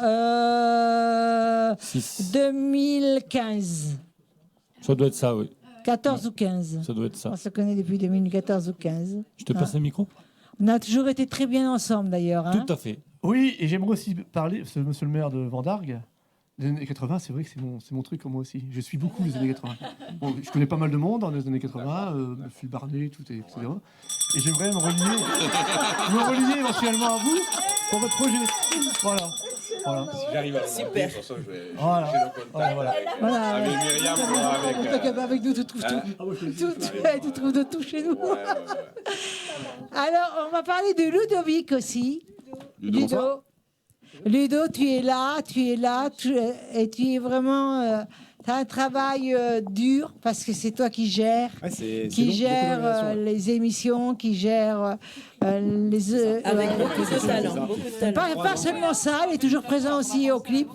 2015. Ça doit être ça, oui. 14 ou 15. Ça doit être ça. On se connaît depuis 2014 ou 15. Je te passe le micro? On a toujours été très bien ensemble, d'ailleurs. Hein. Tout à fait. Oui, et j'aimerais aussi parler, monsieur le maire de Vendargue, des années 80, c'est vrai que c'est mon truc, moi aussi. Je suis beaucoup les années 80. Bon, je connais pas mal de monde dans les années 80, Phil Barnet, etc. Et j'aimerais me relier éventuellement à vous pour votre projet. Voilà. Si j'arrive à le Super. monter, de toute façon, je vais Voilà. j'ai le contact. Voilà. Avec Myriam, Avec nous, tu trouves Hein tu trouves de tout chez nous. Alors, on va parler de Ludovic aussi. Ludo, tu es là, et tu es vraiment... tu as un travail dur, parce que c'est toi qui gères, les émissions, qui gère les... Avec beaucoup de talent. Beaucoup de talent. Pas seulement ça, il est toujours présent aussi au clip.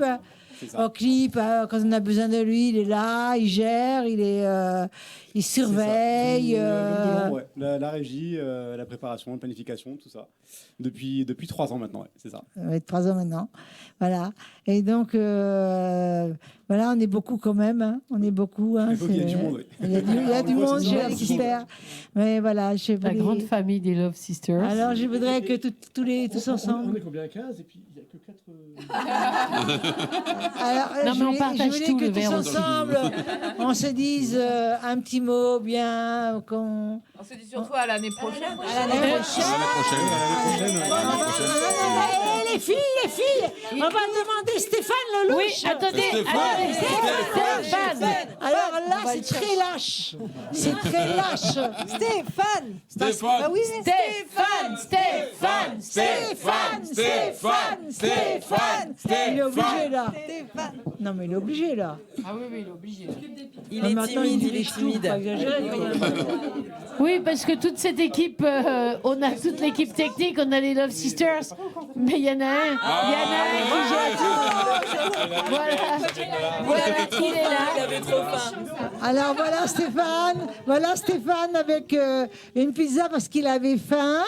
Au clip, quand on a besoin de lui, il est là, il gère, il surveille. La régie, la préparation, la planification, tout ça. Depuis 3 ans maintenant, ouais, c'est ça. 3 ans maintenant. Voilà. Et donc, voilà, on est beaucoup quand même. Hein. On est beaucoup. Hein. Il y a du monde, oui. Il y a du monde chez Love Sisters. Mais voilà, La grande famille des Love Sisters. Alors, je voudrais que tous ensemble. On est combien? 15 et puis il n'y a que 4. Alors, Non, mais on partage je voulais tout, que le tous verre aussi. ensemble, on se dise un petit mot bien. On se dit surtout à l'année prochaine. À l'année prochaine. Les filles, on va demander Stéphane Lelouch. Oui, attendez, Stéphane. Alors là, c'est très lâche. C'est très lâche. Stéphane. Bah oui, Stéphane. Il est obligé là. Non, mais il est obligé là. Ah oui, il est obligé. Il est timide, il est timide. Oui, parce que toute cette équipe, on a toute l'équipe technique, on a les Love Sisters, mais il y en a un qui gère tout. Voilà, il est là. Il avait trop faim. Alors voilà Stéphane avec une pizza parce qu'il avait faim.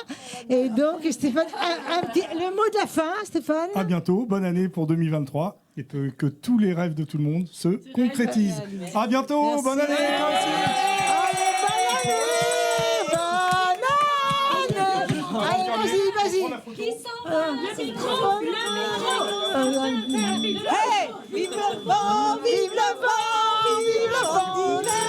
Et donc Stéphane, le mot de la fin, Stéphane. À bientôt, bonne année pour 2023 et que tous les rêves de tout le monde se concrétisent. À bientôt, Merci. bonne année. Allez, vas-y. Qui s'en va? Le micro. Hey, vive le vent, vive le vent, vive le vent.